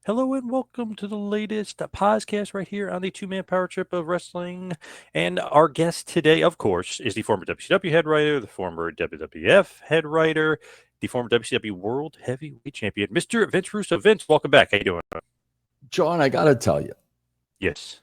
Hello and welcome to the latest podcast right here on the two-man power trip of wrestling. And our guest today, of course, is the former WCW head writer, the former WWF head writer, the former WCW World Heavyweight Champion, Mr. Vince Russo. Vince, welcome back. How you doing? John, I got to tell you, Yes.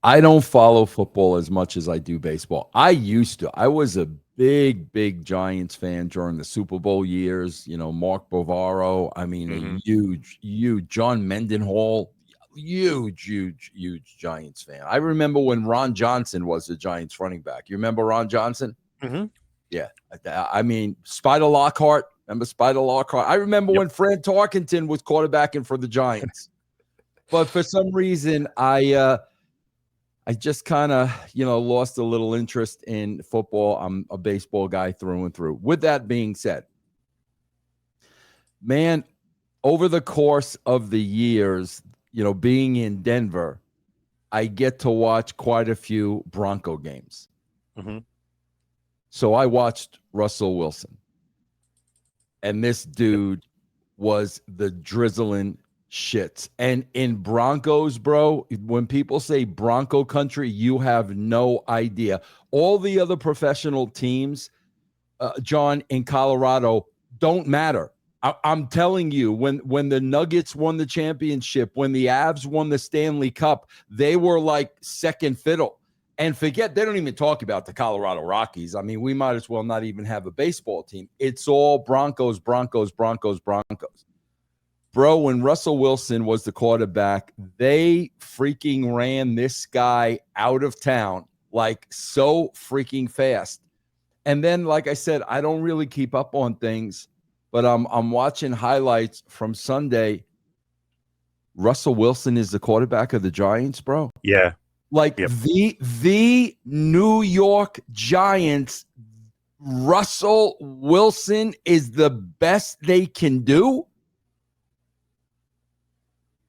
I don't follow football as much as I do baseball. I used to. I was a big Giants fan during the Super Bowl years. You know, Mark Bavaro. I mean, a huge. John Mendenhall, huge Giants fan. I remember when Ron Johnson was the Giants running back. You remember Ron Johnson? Mm-hmm. Yeah. I mean, Spider Lockhart. Remember Spider Lockhart? I remember when Fran Tarkenton was quarterbacking for the Giants. But for some reason, I just kind of, lost a little interest in football. I'm a baseball guy through and through. With that being said, man, over the course of the years, being in Denver, I get to watch quite a few Bronco games. Mm-hmm. So I watched Russell Wilson. And this dude was the drizzling shits. And in Broncos, bro, when people say Bronco country, you have no idea. All the other professional teams, John, in Colorado don't matter. I'm telling you, when the Nuggets won the championship, when the Avs won the Stanley Cup, they were like second fiddle. And forget, they don't even talk about the Colorado Rockies. I mean, we might as well not even have a baseball team. It's all Broncos. Bro, when Russell Wilson was the quarterback, they freaking ran this guy out of town like so freaking fast. And then, like I said, I don't really keep up on things, but I'm watching highlights from Sunday. Russell Wilson is the quarterback of the Giants, bro. Yeah. Like the New York Giants, Russell Wilson is the best they can do.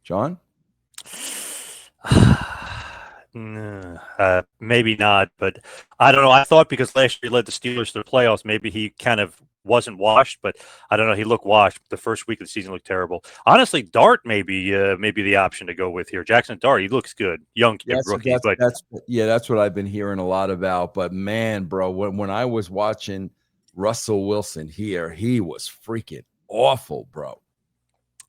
John? Maybe not, but I don't know. I thought because last year he led the Steelers to the playoffs, maybe he kind of wasn't washed, but I don't know. He looked washed. The first week of the season looked terrible. Honestly, Dart may be the option to go with here. Jackson Dart, he looks good. Young rookie. That's what I've been hearing a lot about. But man, bro, when I was watching Russell Wilson here, he was freaking awful, bro.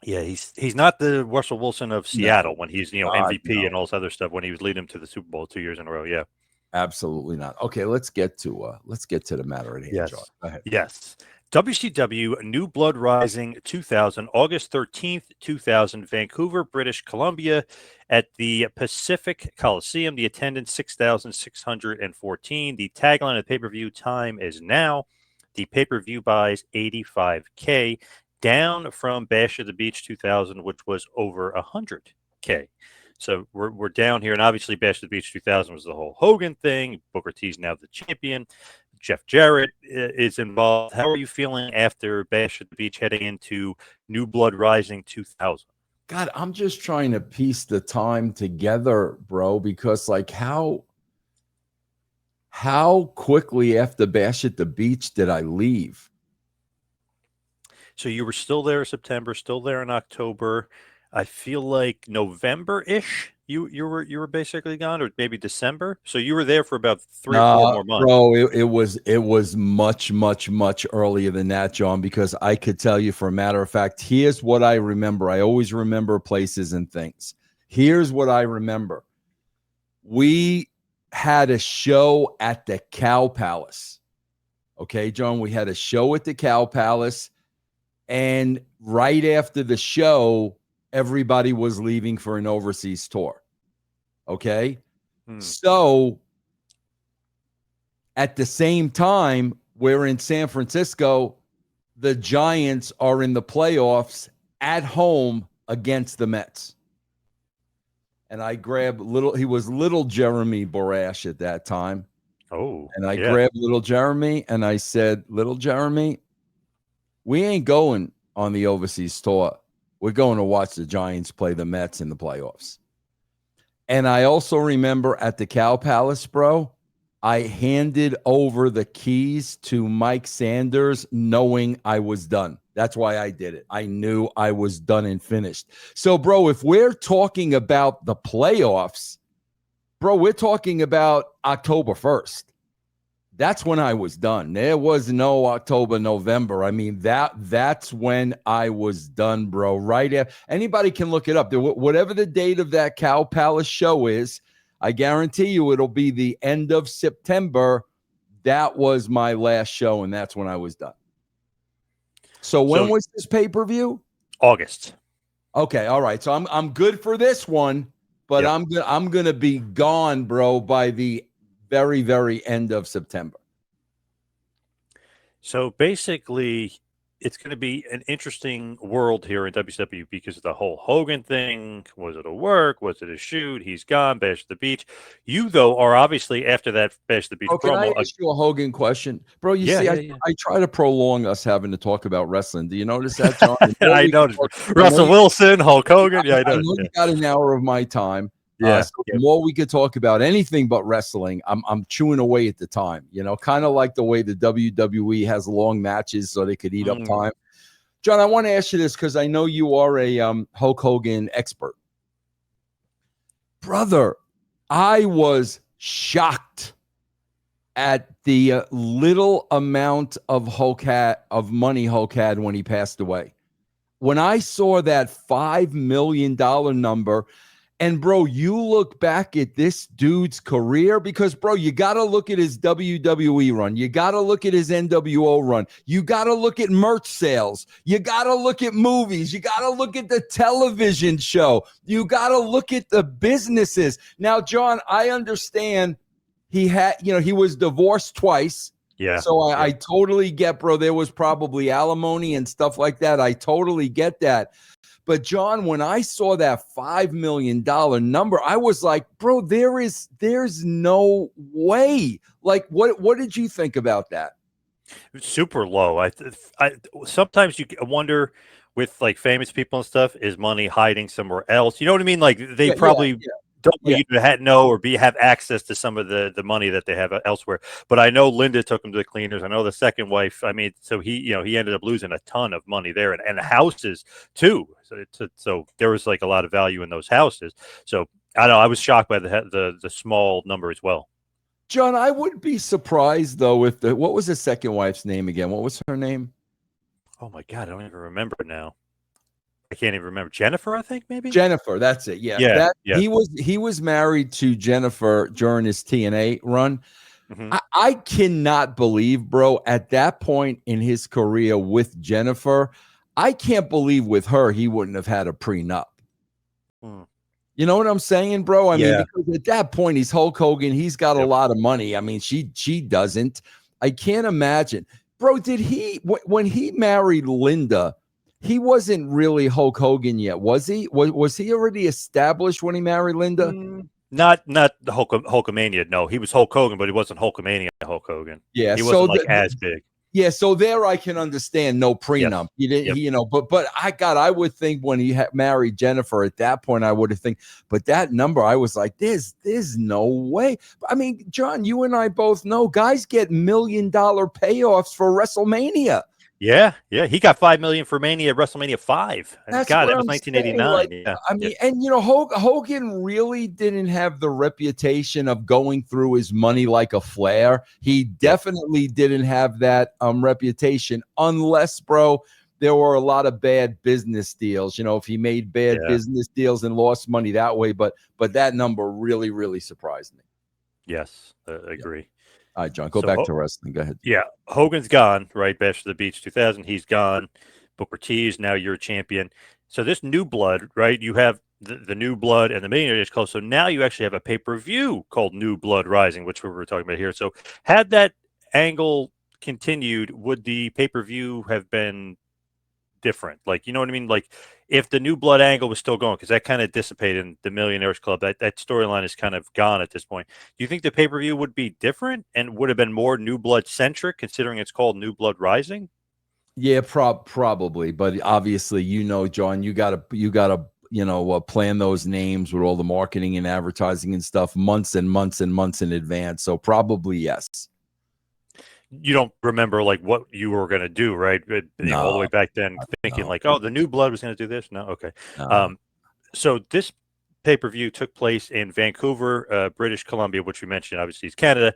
Yeah, he's not the Russell Wilson of Seattle when he's MVP and all this other stuff when he was leading them to the Super Bowl 2 years in a row. Yeah, absolutely not. Okay, let's get to the matter at hand. Yes. John. Go ahead. Yes. WCW New Blood Rising 2000, August 13th, 2000, Vancouver, British Columbia, at the Pacific Coliseum. The attendance 6,614. The tagline of the pay-per-view: time is now. The pay-per-view buys 85K. Down from Bash at the Beach 2000, which was over 100K. So we're down here. And obviously Bash at the Beach 2000 was the whole Hogan thing. Booker T's now the champion. Jeff Jarrett is involved. How are you feeling after Bash at the Beach heading into New Blood Rising 2000? God, I'm just trying to piece the time together, bro, because like how quickly after Bash at the Beach did I leave? So you were still there in September, still there in October. I feel like November-ish. You were basically gone, or maybe December. So you were there for about 3 or 4 more months. Bro, it was much earlier than that, John. Because I could tell you, for a matter of fact, here's what I remember. I always remember places and things. Here's what I remember. We had a show at the Cow Palace. Okay, John, we had a show at the Cow Palace. And right after the show, everybody was leaving for an overseas tour. Okay? So at the same time, we're in San Francisco. The Giants are in the playoffs at home against the Mets. And I grabbed he was little Jeremy Borash at that time. Oh. And I grabbed little Jeremy and I said, little Jeremy, we ain't going on the overseas tour. We're going to watch the Giants play the Mets in the playoffs. And I also remember at the Cow Palace, bro, I handed over the keys to Mike Sanders knowing I was done. That's why I did it. I knew I was done and finished. So, bro, if we're talking about the playoffs, bro, we're talking about October 1st. That's when I was done. There was no October, November. I mean, that's when I was done, bro. Right after, anybody can look it up. Whatever the date of that Cow Palace show is, I guarantee you it'll be the end of September. That was my last show, and that's when I was done. So when was this pay-per-view? August. Okay, all right. So I'm good for this one, but I'm gonna be gone, bro, by the very, very end of September. So basically, it's going to be an interesting world here in WCW because of the whole Hogan thing. Was it a work? Was it a shoot? He's gone. Bash at the Beach. You, though, are obviously after that Bash at the Beach promo. Can I ask you a Hogan question? Bro, you see, I try to prolong us having to talk about wrestling. Do you notice that, John? I noticed. Russell Wilson, Hulk Hogan. Yeah, I know. You got an hour of my time. Yeah. So the more we could talk about anything but wrestling, I'm chewing away at the time, kind of like the way the WWE has long matches so they could eat up time. John, I want to ask you this because I know you are a Hulk Hogan expert. Brother, I was shocked at the little amount of money Hulk had when he passed away. When I saw that $5 million number, and, bro, you look back at this dude's career because, bro, you got to look at his WWE run. You got to look at his NWO run. You got to look at merch sales. You got to look at movies. You got to look at the television show. You got to look at the businesses. Now, John, I understand he was divorced twice. Yeah. So I totally get, bro, there was probably alimony and stuff like that. I totally get that. But, John, when I saw that $5 million number, I was like, bro, there's no way. Like, what did you think about that? Super low. I sometimes you wonder with like famous people and stuff, is money hiding somewhere else? You know what I mean? Like they probably don't want you to know or have access to some of the money that they have elsewhere. But I know Linda took him to the cleaners. I know the second wife. I mean, so he ended up losing a ton of money there and houses too. So there was like a lot of value in those houses. So I know I was shocked by the small number as well. John, I would be surprised though if what was the second wife's name again? What was her name? Oh my God, I don't even remember now. I can't even remember. Jennifer, I think maybe. Jennifer, that's it. Yeah. He was married to Jennifer during his TNA run. Mm-hmm. I cannot believe, bro, at that point in his career with Jennifer, I can't believe with her he wouldn't have had a prenup. You know what I'm saying, bro? I mean, because at that point he's Hulk Hogan. He's got a lot of money. I mean, she doesn't. I can't imagine. Bro, did he when he married Linda, he wasn't really Hulk Hogan yet, was he? Was he already established when he married Linda? Not the Hulkamania. No, he was Hulk Hogan, but he wasn't Hulkamania Hulk Hogan. Yeah, he wasn't as big. Yeah, so there I can understand no prenup. He didn't, but I would think when he married Jennifer at that point, I would have think, but that number, I was like, there's no way. I mean, John, you and I both know guys get $1 million payoffs for WrestleMania. Yeah, he got $5 million for Mania, WrestleMania 5. God, that was 1989. I mean, and Hogan really didn't have the reputation of going through his money like a Flair. He definitely didn't have that reputation, unless, bro, there were a lot of bad business deals. If he made bad business deals and lost money that way, but that number really, really surprised me. Yes, I agree. All right, John, go back to wrestling. Go ahead. Yeah, Hogan's gone, right? Bash to the Beach 2000, he's gone. Booker T is now your champion. So this new blood, right? You have the new blood and the Millionaire Club. So now you actually have a pay-per-view called New Blood Rising, which we were talking about here. So had that angle continued, would the pay-per-view have been different? Like, you know what I mean? Like if the new blood angle was still going, because that kind of dissipated in the Millionaires Club, that storyline is kind of gone at this point. Do you think the pay-per-view would be different and would have been more new blood centric, considering it's called New Blood Rising? Yeah, probably. But obviously, John, you gotta plan those names with all the marketing and advertising and stuff months and months and months in advance. So probably yes. you don't remember like what you were going to do, right? All the way No, back then, thinking no, like, oh, the New Blood was going to do this. No, okay. no. Um, so this pay-per-view took place in Vancouver, British Columbia, which we mentioned, obviously, is Canada.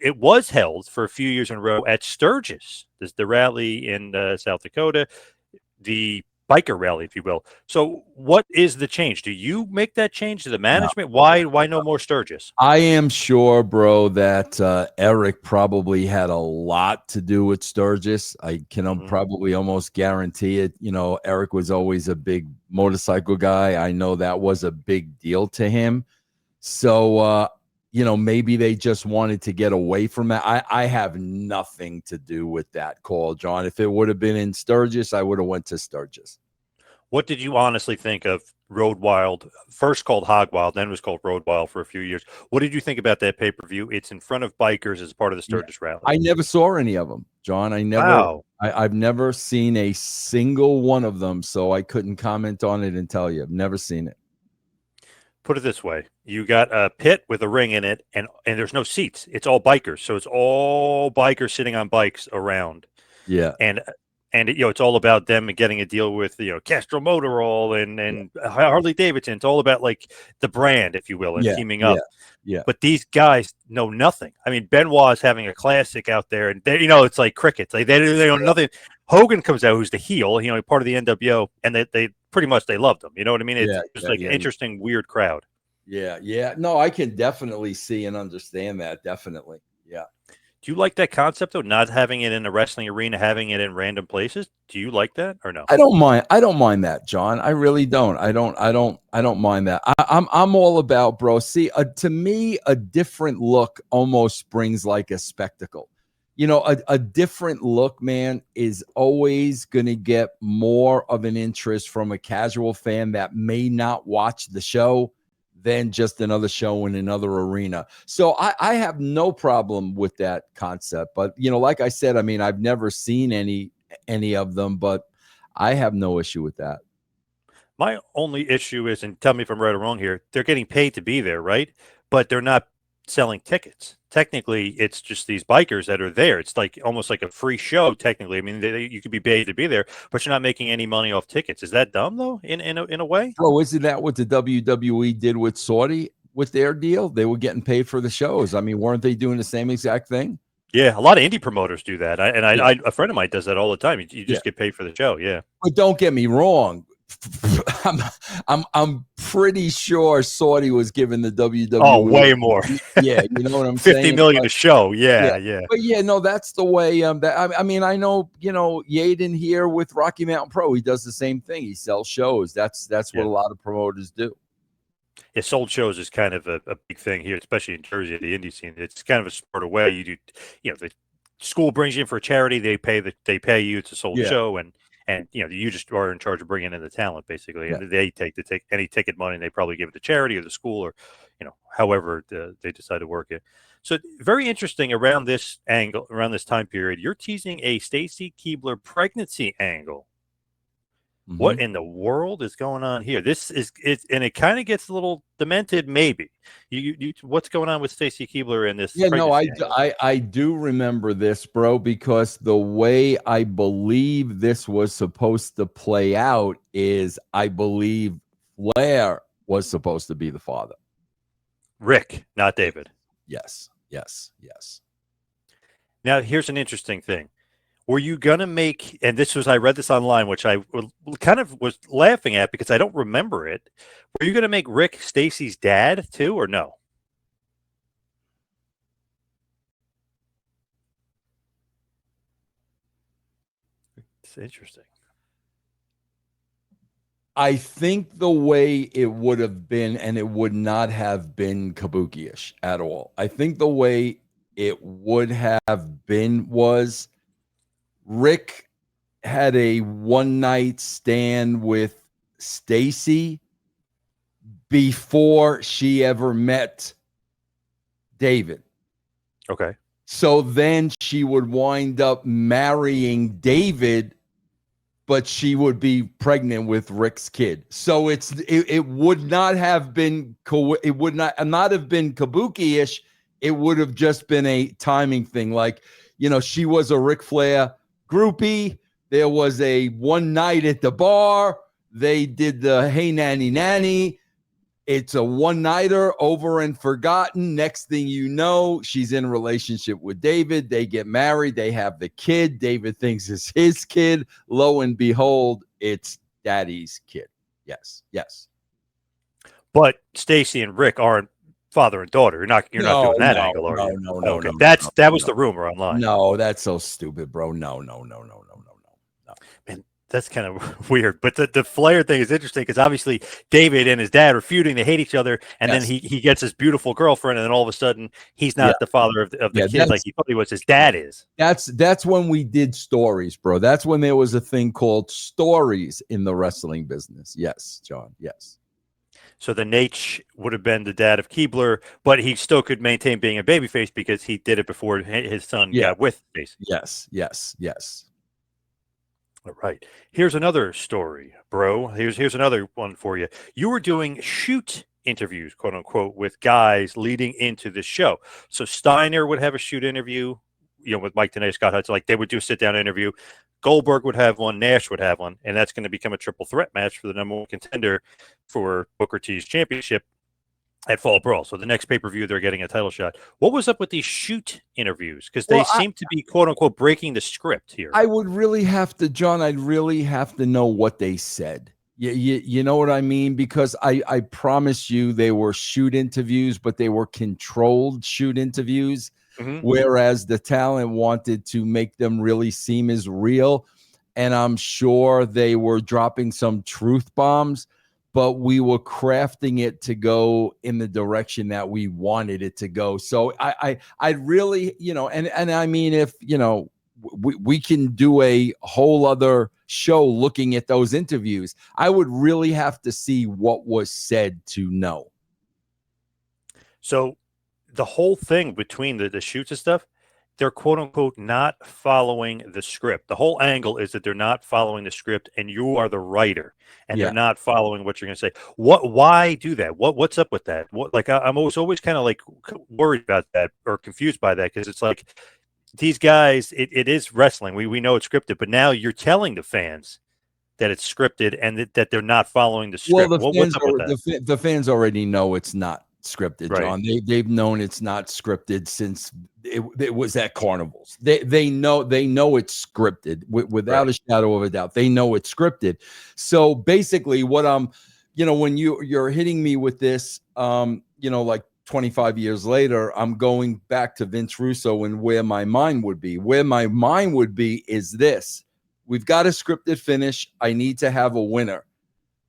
It was held for a few years in a row at Sturgis. There's the rally in South Dakota, the biker rally, if you will. So what is the change? Do you make that change to the management? Why no more Sturgis? I am sure, bro, that Eric probably had a lot to do with Sturgis. I can probably almost guarantee it. You know, Eric was always a big motorcycle guy. I know that was a big deal to him. So, you know, maybe they just wanted to get away from that. I have nothing to do with that call, John. If it would have been in Sturgis, I would have went to Sturgis. What did you honestly think of Road Wild? First called Hog Wild, then was called Road Wild for a few years. What did you think about that pay-per-view? It's in front of bikers as part of the Sturgis rally. I never saw any of them, John. Wow. I've never seen a single one of them, so I couldn't comment on it and tell you. I've never seen it. Put it this way. You got a pit with a ring in it, and there's no seats. It's all bikers. So it's all bikers sitting on bikes around. Yeah. And you know, it's all about them getting a deal with, you know, Castro Motor Oil and Harley Davidson. It's all about like the brand, if you will, and teaming up. Yeah. But these guys know nothing. I mean, Benoit is having a classic out there, and they, you know, it's like crickets. Like they know nothing. Hogan comes out, who's the heel, you know, part of the NWO, and they pretty much they loved him. You know what I mean? It's just like an interesting, weird crowd. Yeah. No, I can definitely see and understand that. Definitely. Yeah. Do you like that concept though? Not having it in a wrestling arena, having it in random places. Do you like that or no? I don't mind that, John. I really don't. I don't mind that. I'm all about, bro. See, to me, a different look almost brings like a spectacle. You know, a different look, man, is always going to get more of an interest from a casual fan that may not watch the show than just another show in another arena. So I have no problem with that concept. But, you know, like I said, I mean, I've never seen any of them, but I have no issue with that. My only issue is, and tell me if I'm right or wrong here, they're getting paid to be there, right? But they're not selling tickets. Technically, it's just these bikers that are there. It's like almost like a free show, technically. I mean, you could be paid to be there, but you're not making any money off tickets. Is that dumb, though, in a way? Oh, isn't that what the WWE did with Saudi with their deal? They were getting paid for the shows. I mean, weren't they doing the same exact thing? Yeah, a lot of indie promoters do that. A friend of mine does that all the time. You just get paid for the show. Yeah. But don't get me wrong. I'm pretty sure Saudi was giving the WWE. Oh, way more. Yeah, you know what I'm saying? 50 million a show. Yeah. But yeah, no, that's the way. I mean, I know, you know, Yaden here with Rocky Mountain Pro, he does the same thing. He sells shows. That's what a lot of promoters do. Yeah, sold shows is kind of a big thing here, especially in Jersey, the indie scene. It's kind of a sort of way you do. You know, the school brings you in for a charity. They pay you. It's a sold show, and you know, you just are in charge of bringing in the talent, basically. And they take any ticket money, and they probably give it to charity or the school, or, you know, however they decide to work it. So very interesting around this angle, around this time period. You're teasing a Stacy Keibler pregnancy angle. What in the world is going on here? This is it, and it kind of gets a little demented. Maybe you what's going on with Stacy Keibler in this? Yeah, no, I do remember this, bro, because the way I believe this was supposed to play out is I believe Flair was supposed to be the father. Rick, not David. Yes. Now here's an interesting thing. Were you going to make, and I read this online, which I kind of was laughing at because I don't remember it. Were you going to make Rick Stacy's dad too, or no? It's interesting. I think the way it would have been, and it would not have been kabuki-ish at all. I think the way it would have been was Rick had a one-night stand with Stacy before she ever met David. Okay. So then she would wind up marrying David, but she would be pregnant with Rick's kid. So it would not have been it would not have been kabuki-ish. It would have just been a timing thing. Like, she was a Ric Flair groupie. There was a one night at the bar. They did the Hey Nanny Nanny. It's a one-nighter, over and forgotten. Next thing you know, she's in a relationship with David. They get married. They have the kid. David thinks it's his kid. Lo and behold, it's daddy's kid. Yes, yes. But Stacy and Rick aren't father and daughter. You're not doing that angle, are you? No, okay. no. That was the rumor online. No, that's so stupid, bro. No. Man, that's kind of weird. But the Flair thing is interesting because obviously David and his dad are feuding. They hate each other. And then he gets his beautiful girlfriend. And then all of a sudden, he's not the father of the kid like he thought he was. His dad is. That's when we did stories, bro. That's when there was a thing called stories in the wrestling business. Yes, John. Yes. So the Nate would have been the dad of Keibler, but he still could maintain being a babyface because he did it before his son got with face. Yes. All right. Here's another story, bro. Here's another one for you. You were doing shoot interviews, quote unquote, with guys leading into the show. So Steiner would have a shoot interview, with Mike Tenay, Scott Hudson. Like they would do a sit down interview. Goldberg would have one, Nash would have one, and that's going to become a triple threat match for the number one contender for Booker T's championship at Fall Brawl. So the next pay-per-view, they're getting a title shot. What was up with these shoot interviews? Because they seem to be, quote unquote, breaking the script here. I would really have to, John, I'd really have to know what they said. You know what I mean? Because I promise you they were shoot interviews, but they were controlled shoot interviews. Mm-hmm. Whereas the talent wanted to make them really seem as real. And I'm sure they were dropping some truth bombs, but we were crafting it to go in the direction that we wanted it to go. So I really, and I mean, if, we can do a whole other show looking at those interviews, I would really have to see what was said to know. So the whole thing between the shoots and stuff, they're quote unquote not following the script. The whole angle is that they're not following the script and you are the writer and they're not following what you're going to say. Why do that? What's up with that? I'm always kind of like worried about that or confused by that. Cause it's like these guys, it is wrestling. We know it's scripted, but now you're telling the fans that it's scripted and that they're not following the script. Well, what's up with that? The fans already know it's not scripted, right, John. They've known it's not scripted since it was at carnivals. They know it's scripted without a shadow of a doubt. They know it's scripted. So basically what when you're hitting me with this, like 25 years later, I'm going back to Vince Russo and where my mind would be. Where my mind would be is this: we've got a scripted finish. I need to have a winner.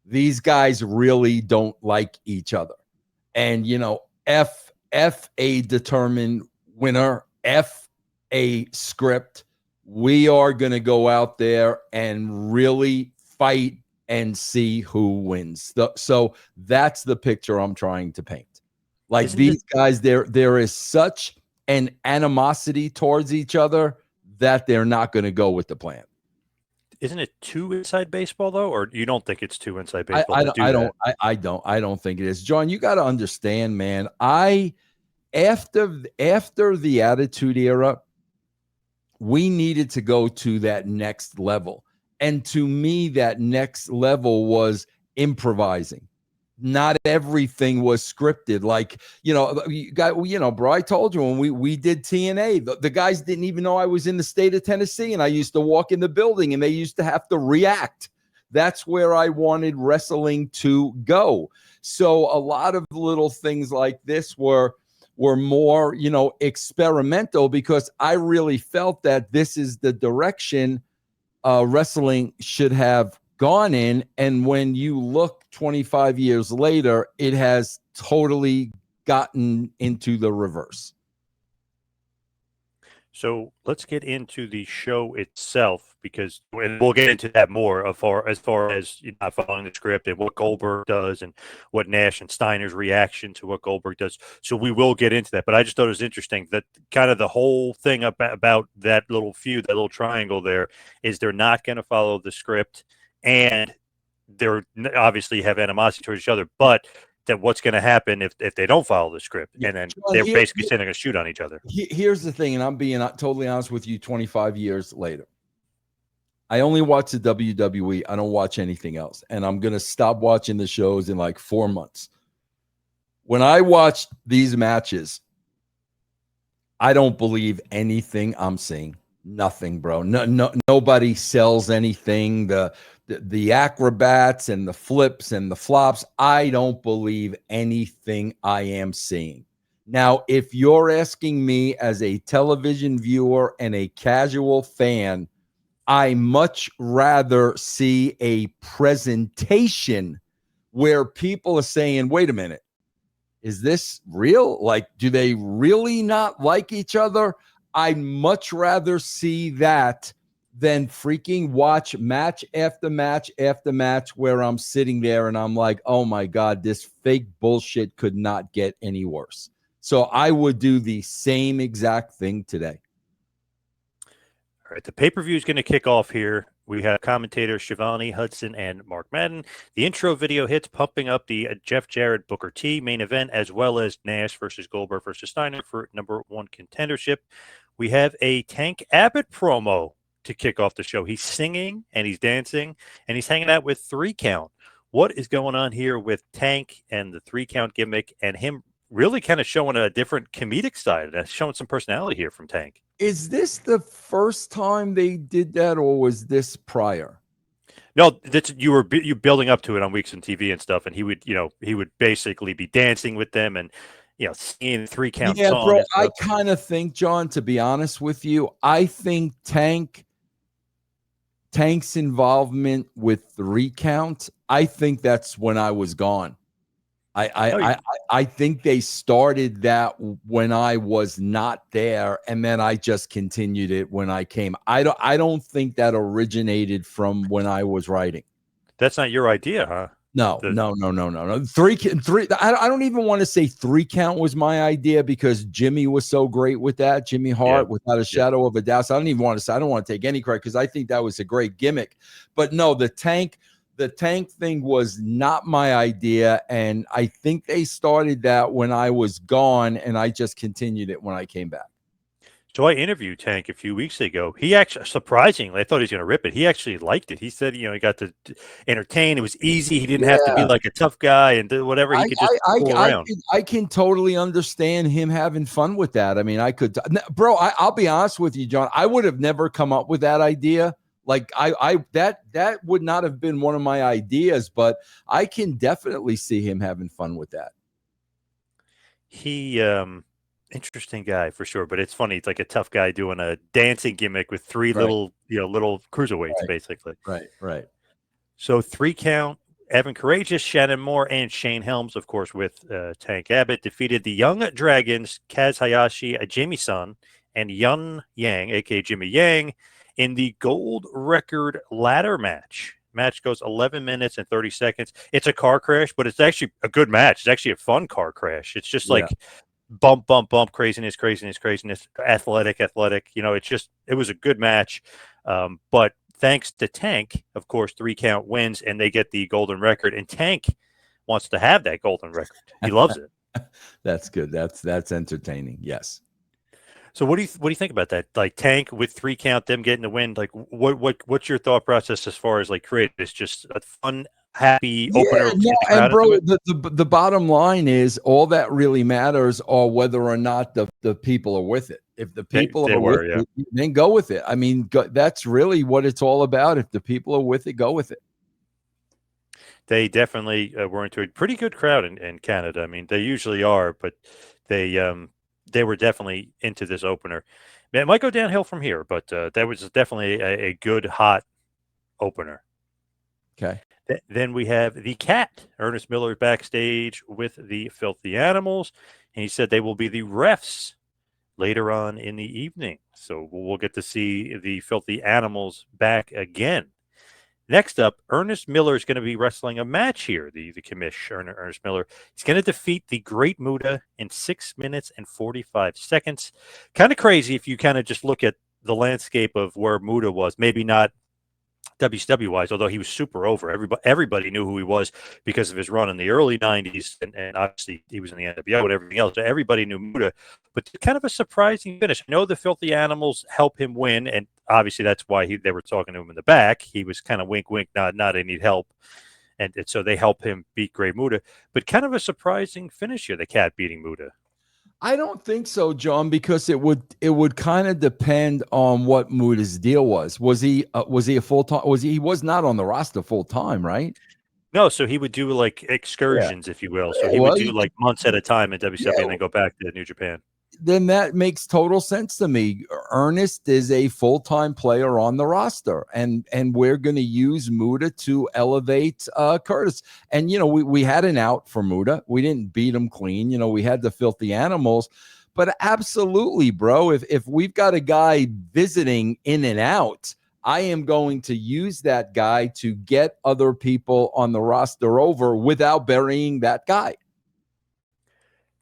These guys really don't like each other. And, F a determined winner, F a script. We are going to go out there and really fight and see who wins. So that's the picture I'm trying to paint. Like these guys, there is such an animosity towards each other that they're not going to go with the plan. Isn't it too inside baseball though, or you don't think it's too inside baseball? I don't think it is. John, you got to understand, man. After the Attitude Era, we needed to go to that next level, and to me, that next level was improvising. Not everything was scripted. Like, bro, I told you when we did TNA, the guys didn't even know I was in the state of Tennessee, and I used to walk in the building and they used to have to react. That's where I wanted wrestling to go. So a lot of little things like this were more, experimental, because I really felt that this is the direction wrestling should have gone in. And when you look 25 years later, it has totally gotten into the reverse. So let's get into the show itself, because and we'll get into that more as far as not following the script and what Goldberg does and what Nash and Steiner's reaction to what Goldberg does. So we will get into that. But I just thought it was interesting that kind of the whole thing about that little feud, that little triangle there, is they're not going to follow the script, and they're obviously have animosity towards each other, but that what's going to happen if they don't follow the script, and then John, they're basically saying they're going to shoot on each other. Here's the thing, and I'm being totally honest with you. 25 years later, I only watch the WWE. I don't watch anything else, and I'm going to stop watching the shows in like 4 months. When I watch these matches, I don't believe anything I'm seeing. Nothing, bro. Nobody sells anything. The acrobats and the flips and the flops, I don't believe anything I am seeing. Now, if you're asking me as a television viewer and a casual fan, I much rather see a presentation where people are saying, wait a minute, is this real? Like, do they really not like each other? I'd much rather see that than freaking watch match after match after match where I'm sitting there and I'm like, oh my God, this fake bullshit could not get any worse. So I would do the same exact thing today. All right, the pay-per-view is going to kick off here. We have commentators Shivani Hudson and Mark Madden. The intro video hits, pumping up the Jeff Jarrett Booker T main event, as well as Nash versus Goldberg versus Steiner for #1 contendership. We have a Tank Abbott promo to kick off the show. He's singing and he's dancing and he's hanging out with 3 Count. What is going on here with Tank and the 3 Count gimmick and him really kind of showing a different comedic side? That's showing some personality here from Tank. Is this the first time they did that, or was this prior? No, you building up to it on Weeks on TV and stuff, and he would basically be dancing with them and singing 3 Count songs. Yeah, bro, I kind of think, John, to be honest with you, I think Tank's involvement with 3 Count, I think that's when I was gone. I think they started that when I was not there, and then I just continued it when I came. I don't think that originated from when I was writing. That's not your idea, huh? No. 3. I don't even want to say 3 Count was my idea because Jimmy was so great with that. Jimmy Hart, without a shadow of a doubt. So I don't even want to say. I don't want to take any credit because I think that was a great gimmick. But no, the Tank thing was not my idea, and I think they started that when I was gone, and I just continued it when I came back. So I interviewed Tank a few weeks ago. He actually, surprisingly, I thought he was going to rip it. He actually liked it. He said, he got to entertain. It was easy. He didn't have to be like a tough guy and do whatever. He could just fool around. I can totally understand him having fun with that. I mean, bro, I'll be honest with you, John. I would have never come up with that idea. Like that would not have been one of my ideas, but I can definitely see him having fun with that. He interesting guy for sure, but it's funny. It's like a tough guy doing a dancing gimmick with 3 little cruiserweights, basically. Right. So 3 Count, Evan Courageous, Shannon Moore, and Shane Helms, of course, with Tank Abbott, defeated the Young Dragons, Kaz Hayashi, Jamie-san, and Yun Yang, aka Jimmy Yang, in the gold record ladder match. Match goes 11 minutes and 30 seconds. It's a car crash, but it's actually a good match. It's actually a fun car crash. It's just like bump, craziness, athletic. It was a good match. But thanks to Tank, of course, 3 Count wins and they get the golden record. And Tank wants to have that golden record. He loves it. That's good. That's entertaining. Yes. So what do you think about that? Like Tank with 3 Count, them getting the win. Like what's your thought process as far as like create? It's just a fun, happy opener. No, and bro, the bottom line is all that really matters are whether or not the people are with it. If the people are with it, then go with it. I mean, that's really what it's all about. If the people are with it, go with it. They definitely were into a pretty good crowd in Canada. I mean, they usually are, but they were definitely into this opener. It might go downhill from here, but that was definitely a good, hot opener. Okay. Then we have the Cat, Ernest Miller, backstage with the Filthy Animals. And he said they will be the refs later on in the evening. So we'll get to see the Filthy Animals back again. Next up, Ernest Miller is going to be wrestling a match here, the commissioner, Ernest Miller. He's going to defeat the Great Muta in 6 minutes and 45 seconds. Kind of crazy if you kind of just look at the landscape of where Muta was. Maybe not WCW wise, although he was super over. Everybody knew who he was because of his run in the early 90s. And obviously he was in the NWO and everything else. So everybody knew Muta, but kind of a surprising finish. I know the Filthy Animals help him win. And obviously that's why they were talking to him in the back. He was kind of wink, wink, nod, nod, I need help. And so they help him beat Great Muta, but kind of a surprising finish here, the Cat beating Muta. I don't think so, John, because it would kind of depend on what Muta's deal was. Was he a full time? He was not on the roster full time, right? No, so he would do like excursions, if you will. So he would do like months at a time in WCW and then go back to New Japan. Then that makes total sense to me. Ernest is a full-time player on the roster, and we're going to use Muta to elevate Curtis. And we had an out for Muta. We didn't beat him clean. We had the Filthy Animals, but absolutely, bro. If we've got a guy visiting in and out, I am going to use that guy to get other people on the roster over without burying that guy.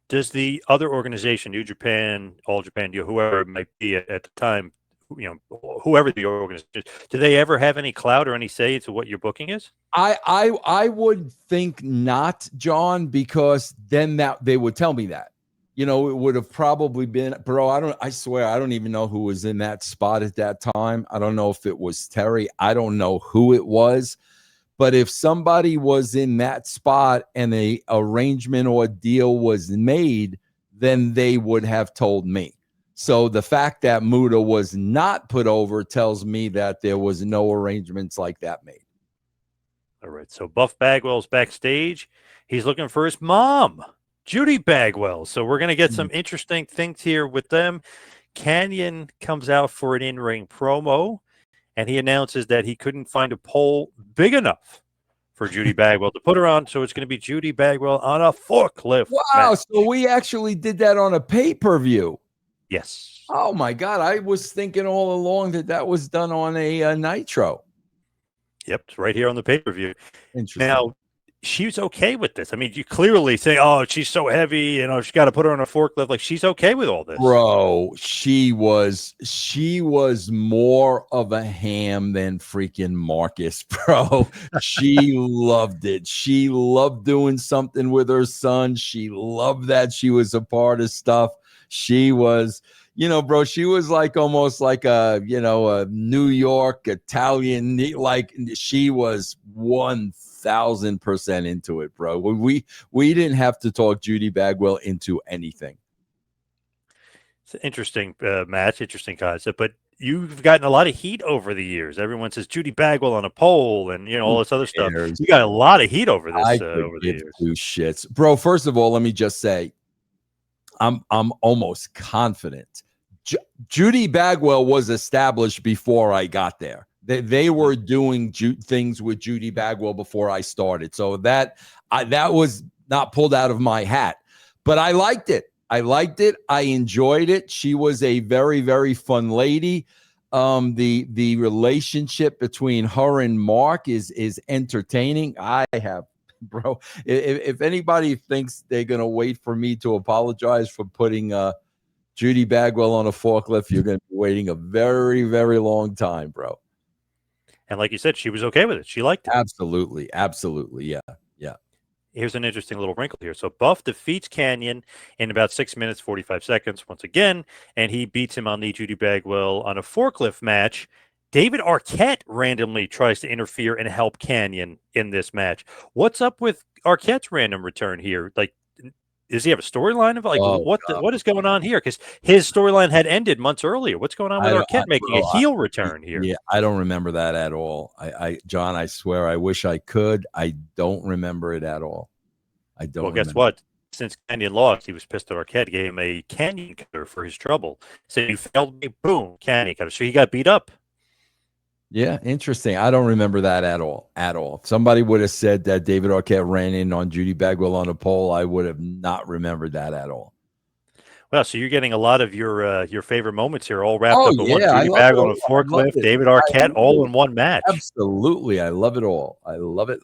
Does the other organization, New Japan, All Japan, whoever it might be at the time, whoever the organization is, do they ever have any clout or any say to what your booking is? I would think not, John, because then that they would tell me that. It would have probably been, bro. I swear, I don't even know who was in that spot at that time. I don't know if it was Terry. I don't know who it was. But if somebody was in that spot and a arrangement or deal was made, then they would have told me. So the fact that Muta was not put over tells me that there was no arrangements like that made. All right. So Buff Bagwell's backstage. He's looking for his mom, Judy Bagwell. So we're going to get some interesting things here with them. Kanyon comes out for an in-ring promo. And he announces that he couldn't find a pole big enough for Judy Bagwell to put her on. So it's going to be Judy Bagwell on a forklift. Wow. Match. So we actually did that on a pay-per-view. Yes. Oh, my God. I was thinking all along that was done on a Nitro. Yep. It's right here on the pay-per-view. Interesting. Now, she's okay with this. I mean, you clearly say, oh, she's so heavy, she's got to put her on a forklift. Like, she's okay with all this. Bro, she was more of a ham than freaking Marcus, bro. She loved it. She loved doing something with her son. She loved that she was a part of stuff. She was, bro, she was like almost like a New York Italian, like she was 1,000% into it, bro. We didn't have to talk Judy Bagwell into anything. It's an interesting match, interesting concept, but you've gotten a lot of heat over the years. Everyone says Judy Bagwell on a pole and, all this other stuff. You got a lot of heat over this over the years. Two shits. Bro, first of all, let me just say, I'm almost confident. Judy Bagwell was established before I got there. They were doing things with Judy Bagwell before I started. So that was not pulled out of my hat. But I liked it. I enjoyed it. She was a very, very fun lady. The relationship between her and Mark is entertaining. Bro, if anybody thinks they're going to wait for me to apologize for putting Judy Bagwell on a forklift, you're going to be waiting a very, very long time, bro. And like you said, she was okay with it. She liked it. Absolutely. Yeah. Here's an interesting little wrinkle here. So Buff defeats Kanyon in about 6 minutes, 45 seconds once again, and he beats him on the Judy Bagwell on a forklift match. David Arquette randomly tries to interfere and help Kanyon in this match. What's up with Arquette's random return here? Like, does he have a storyline of what is going on here? Because his storyline had ended months earlier. What's going on with Arquette making a heel return here? Yeah, I don't remember that at all. John, I swear, I wish I could. I don't remember it at all. I don't. Well, guess what? Since Kanyon lost, he was pissed at Arquette. Gave him a Kanyon cutter for his trouble. So you failed me, boom, Kanyon cutter. So he got beat up. Yeah, interesting. I don't remember that at all. If somebody would have said that David Arquette ran in on Judy Bagwell on a pole, I would have not remembered that at all. Well, so you're getting a lot of your favorite moments here, all wrapped up in one. Judy Bagwell on a forklift, David Arquette, all in one match. Absolutely, I love it all. I love it.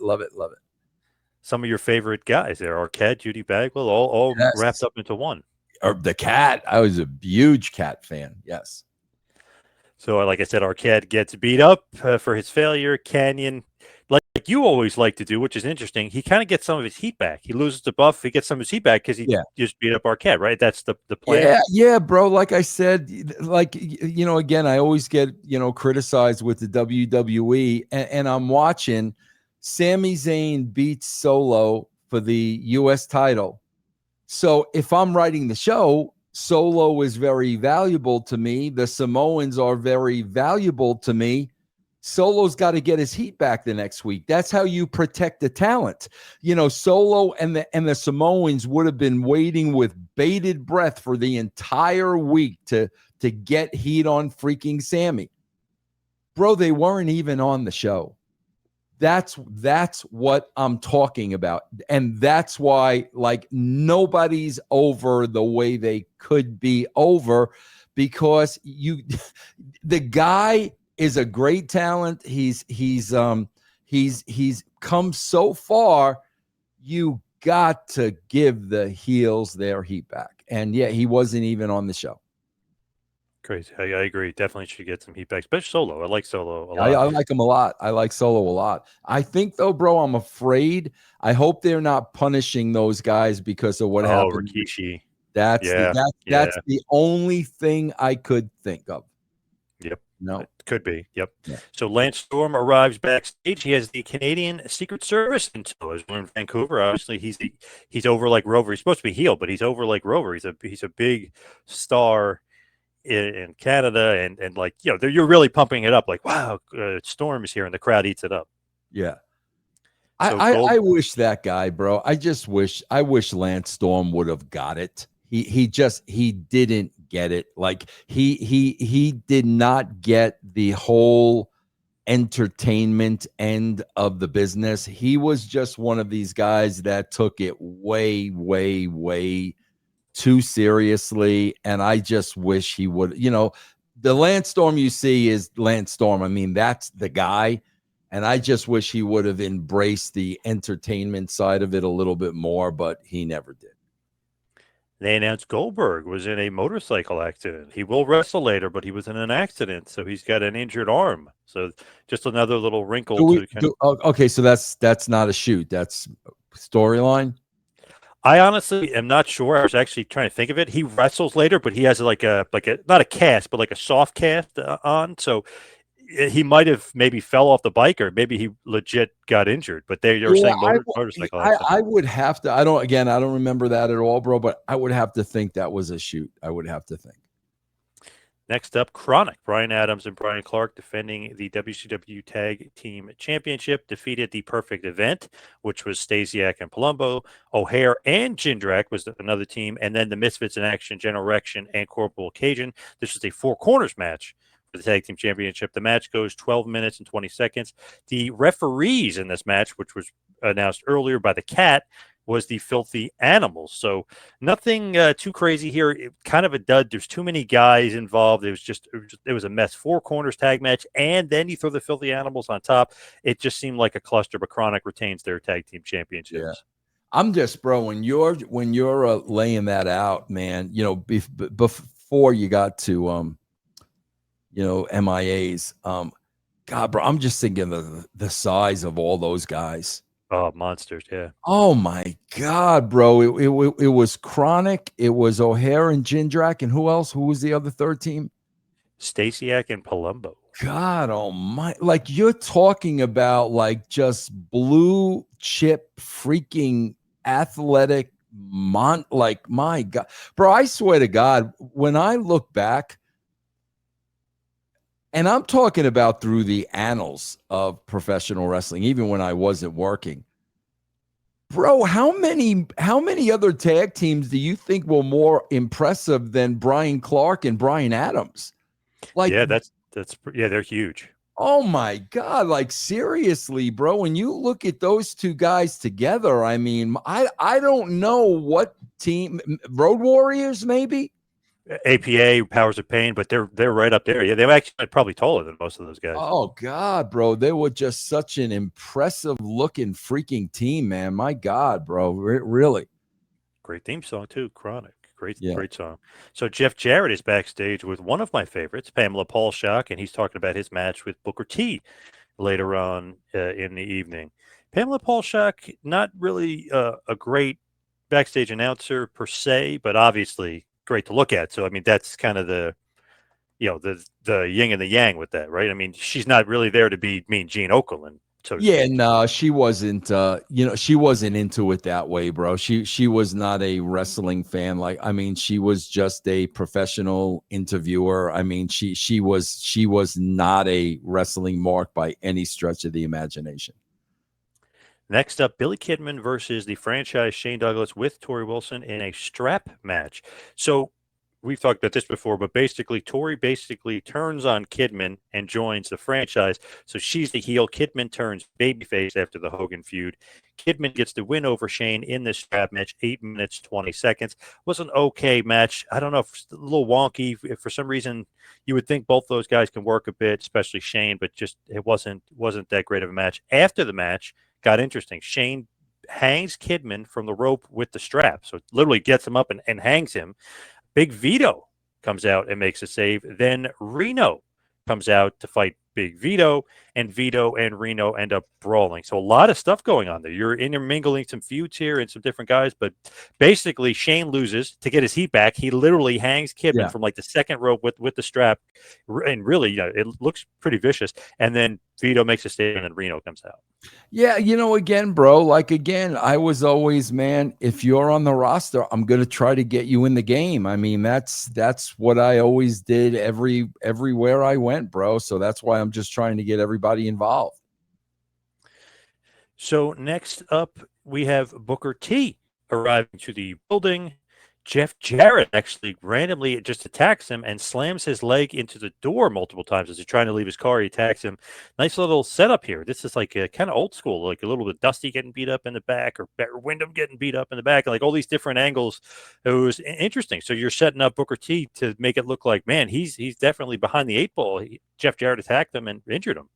Some of your favorite guys there: Arquette, Judy Bagwell, all wrapped up into one. Or the Cat. I was a huge Cat fan. Yes. So, like I said, Arquette gets beat up for his failure. Canyon, like you always like to do, which is interesting, he kind of gets some of his heat back. He loses the buff, he gets some of his heat back because he Yeah. just beat up Arquette, right? That's the plan. Yeah, bro. Like I said, like, again, I always get, criticized with the WWE, and I'm watching Sami Zayn beat Solo for the US title. So if I'm writing the show, Solo is very valuable to me. The Samoans are very valuable to me. Solo's got to get his heat back the next week. That's how you protect the talent. Solo and the Samoans would have been waiting with bated breath for the entire week to get heat on freaking Sammy. Bro, they weren't even on the show. That's what I'm talking about. And that's why, like, nobody's over the way they could be over, because the guy is a great talent. He's come so far. You got to give the heels their heat back. And yeah, he wasn't even on the show. Crazy. I agree. Definitely should get some heat back, especially Solo. I like Solo a lot. I like him a lot. I like Solo a lot. I think, though, bro, I'm afraid. I hope they're not punishing those guys because of what happened. Rikishi. That's the only thing I could think of. Yep. No. It could be. Yep. Yeah. So Lance Storm arrives backstage. He has the Canadian Secret Service until as we're in Vancouver. Obviously, he's over like Rover. He's supposed to be heel, but he's over like Rover. He's a big star in Canada, and like, you're really pumping it up. Like, wow, Storm is here, and the crowd eats it up. Yeah. So I wish that guy, bro. I wish Lance Storm would have got it. He didn't get it. Like, he did not get the whole entertainment end of the business. He was just one of these guys that took it way, way, way too seriously. And I just wish he would, the Lance Storm you see is Lance Storm. I mean, that's the guy. And I just wish he would have embraced the entertainment side of it a little bit more, but he never did. They announced Goldberg was in a motorcycle accident. He will wrestle later, but he was in an accident, so he's got an injured arm. So just another little wrinkle okay, so that's not a shoot. That's storyline. I honestly am not sure. I was actually trying to think of it. He wrestles later, but he has like a not a cast, but like a soft cast on. So he might have maybe fell off the bike, or maybe he legit got injured. But they were saying motorcycle accident. I would have to. I don't remember that at all, bro. But I would have to think that was a shoot. I would have to think. Next up, Chronic. Brian Adams and Brian Clark defending the WCW Tag Team Championship, defeated the Perfect Event, which was Stasiak and Palumbo. O'Haire and Jindrak was another team, and then the Misfits in Action, General Erection, and Corporal Cajun. This was a Four Corners match for the Tag Team Championship. The match goes 12 minutes and 20 seconds. The referees in this match, which was announced earlier by the Cat, was the Filthy Animals. So nothing too crazy here. Kind of a dud. There's too many guys involved. It was a mess. Four Corners tag match, and then you throw the Filthy Animals on top. It just seemed like a cluster, but Chronic retains their tag team championships. Yeah. I'm just, bro, when you're laying that out, man, before you got to MIAs, God, bro, I'm just thinking of the size of all those guys. Oh, monsters, yeah. Oh my God, bro! It was Chronic, it was O'Haire and Jindrak, and who else? Who was the other third team? Stasiak and Palumbo. God almighty! Like, you're talking about like just blue chip freaking athletic like, my God, bro! I swear to God, when I look back, and I'm talking about through the annals of professional wrestling, even when I wasn't working. Bro, how many other tag teams do you think were more impressive than Brian Clark and Brian Adams? Like, yeah, they're huge. Oh my God, like, seriously, bro, when you look at those two guys together, I mean, I don't know what team, Road Warriors maybe? APA, Powers of Pain, but they're right up there. Yeah, they're actually probably taller than most of those guys. Oh God, bro, they were just such an impressive looking freaking team, man. My God, bro, really. Great theme song too, Chronic. Great, Yeah. great song. So Jeff Jarrett is backstage with one of my favorites, Pamela Paulshock, and he's talking about his match with Booker T later on in the evening. Pamela Paulshock, not really a great backstage announcer per se, but obviously great to look at. So I mean, that's kind of the the yin and the yang with that, right? I mean, she's not really there to be Mean Gene Okerlund, so to Yeah, speak. no, she wasn't. She wasn't into it that way, bro. She was not a wrestling fan. Like, I mean, she was just a professional interviewer. I mean, she was not a wrestling mark by any stretch of the imagination. Next up, Billy Kidman versus the franchise Shane Douglas with Tori Wilson in a strap match. So we've talked about this before, but basically Tori basically turns on Kidman and joins the franchise. So she's the heel. Kidman turns babyface after the Hogan feud. Kidman gets the win over Shane in this strap match, 8 minutes, 20 seconds. Was an okay match. I don't know, if a little wonky. If for some reason you would think both those guys can work a bit, especially Shane, but just it wasn't that great of a match. After the match, got interesting. Shane hangs Kidman from the rope with the strap. So it literally gets him up and hangs him. Big Vito comes out and makes a save. Then Reno comes out to fight Big Vito, and Vito and Reno end up brawling. So a lot of stuff going on there. You're intermingling some feuds here and some different guys, but basically Shane loses to get his heat back. He literally hangs Kidman from like the second rope with the strap, and really, it looks pretty vicious. And then Vito makes a statement, and Reno comes out. Yeah, again, bro, I was always, man, if you're on the roster, I'm going to try to get you in the game. I mean, that's what I always did everywhere I went, bro. So that's why I'm just trying to get everybody involved. So next up, we have Booker T arriving to the building. Jeff Jarrett actually randomly just attacks him and slams his leg into the door multiple times as he's trying to leave his car. He attacks him. Nice little setup here. This is like a kind of old school, like a little bit Dusty getting beat up in the back, or Wyndham getting beat up in the back, and like all these different angles. It was interesting. So you're setting up Booker T to make it look like, man, he's definitely behind the eight ball. Jeff Jarrett attacked him and injured him.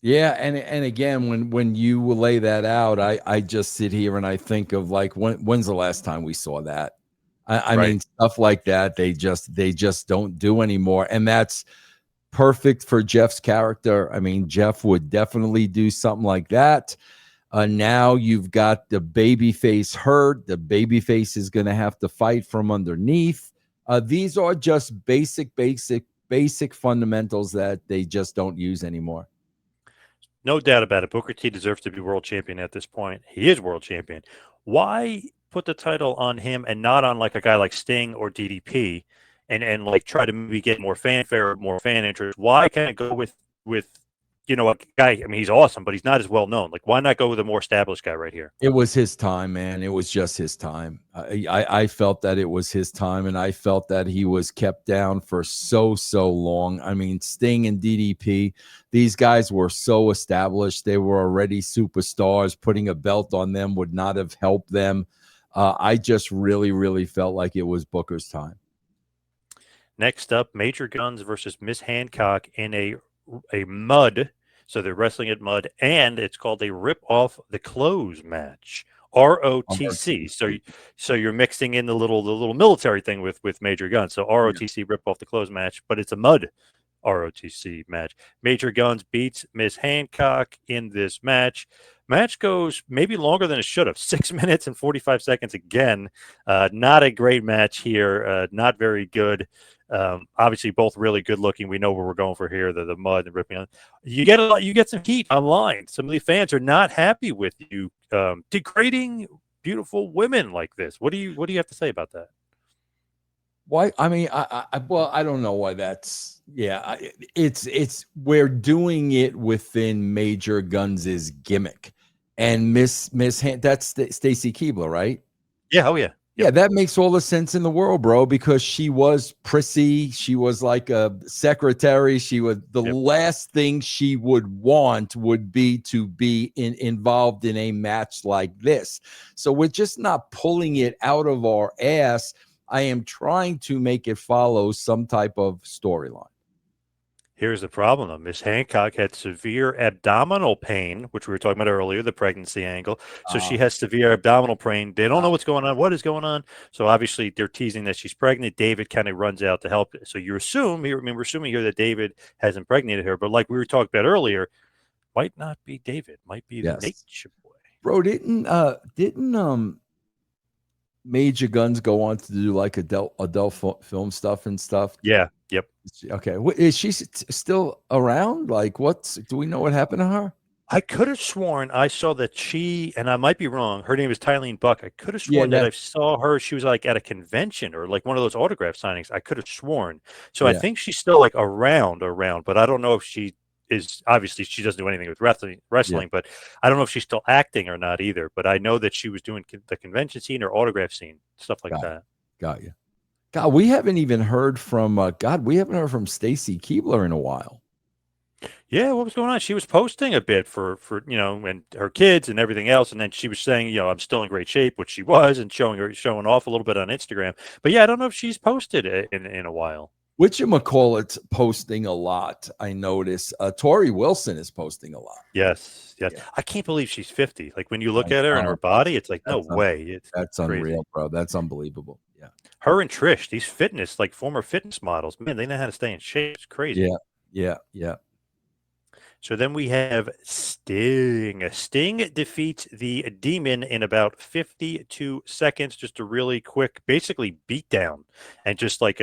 Yeah, and again, when you lay that out, I just sit here and I think of like when's the last time we saw that? I Right. mean, stuff like that, they just don't do anymore. And that's perfect for Jeff's character. I mean, Jeff would definitely do something like that. Now you've got the babyface hurt. The babyface is going to have to fight from underneath. These are just basic fundamentals that they just don't use anymore. No doubt about it. Booker T deserves to be world champion at this point. He is world champion. Why put the title on him and not on like a guy like Sting or DDP, and like try to maybe get more fanfare, more fan interest? Why can't it go with a guy? I mean, he's awesome, but he's not as well known. Like, why not go with a more established guy right here? It was his time, man. It was just his time. I felt that it was his time, and I felt that he was kept down for so long. I mean, Sting and DDP, these guys were so established. They were already superstars. Putting a belt on them would not have helped them. I just really felt like it was Booker's time. Next up, Major Guns versus Miss Hancock in a mud. So they're wrestling at mud, and it's called a rip off the clothes match. ROTC. So you're mixing in the little military thing with Major Guns. So ROTC, rip off the clothes match, but it's a mud ROTC match. Major Guns beats Miss Hancock in this match. Match goes maybe longer than it should have. 6 minutes and 45 seconds again. Not a great match here. Not very good. Obviously, both really good looking. We know where we're going for here. The mud and ripping on. You get some heat online. Some of the fans are not happy with you degrading beautiful women like this. What do you have to say about that? Why? I mean, I don't know why that's. Yeah, it's we're doing it within Major Guns' gimmick, and Miss that's Stacy Keibler, right? Yeah. Oh yeah. Yeah, that makes all the sense in the world, bro, because she was prissy. She was like a secretary. She was the last thing she would want would be to be involved in a match like this. So we're just not pulling it out of our ass. I am trying to make it follow some type of storyline. Here's the problem, though. Miss Hancock had severe abdominal pain, which we were talking about earlier, the pregnancy angle. So she has severe abdominal pain. They don't know what's going on. What is going on? So obviously they're teasing that she's pregnant. David kind of runs out to help. So you assume here, I mean, we're assuming here that David has impregnated her. But like we were talking about earlier, might not be David. Might be the Nature Boy. Bro, didn't Major Guns go on to do like adult film stuff and stuff? Yeah. Yep. Okay. Is she still around? Like, do we know what happened to her? I could have sworn I saw that she, and I might be wrong, her name is Tylene Buck. I could have sworn that I saw her. She was like at a convention or like one of those autograph signings. I could have sworn. So I think she's still like around, but I don't know if she is. Obviously, she doesn't do anything with wrestling, but I don't know if she's still acting or not either. But I know that she was doing the convention scene or autograph scene, stuff like that. Got you. God, we haven't even heard from we haven't heard from Stacy Keibler in a while. Yeah, what was going on? She was posting a bit for and her kids and everything else, and then she was saying, I'm still in great shape, which she was, and showing off a little bit on Instagram. But yeah, I don't know if she's posted in a while. Whatchamacallit's posting a lot. I notice. Tori Wilson is posting a lot. Yes. Yeah. I can't believe she's 50. Like when you look at her and her body, it's like no way. That's crazy. Unreal, bro. That's unbelievable. Yeah. Her and Trish, these former fitness models, man, they know how to stay in shape. It's crazy. Yeah. So then we have Sting. Sting defeats the Demon in about 52 seconds. Just a really quick, basically beatdown, and just like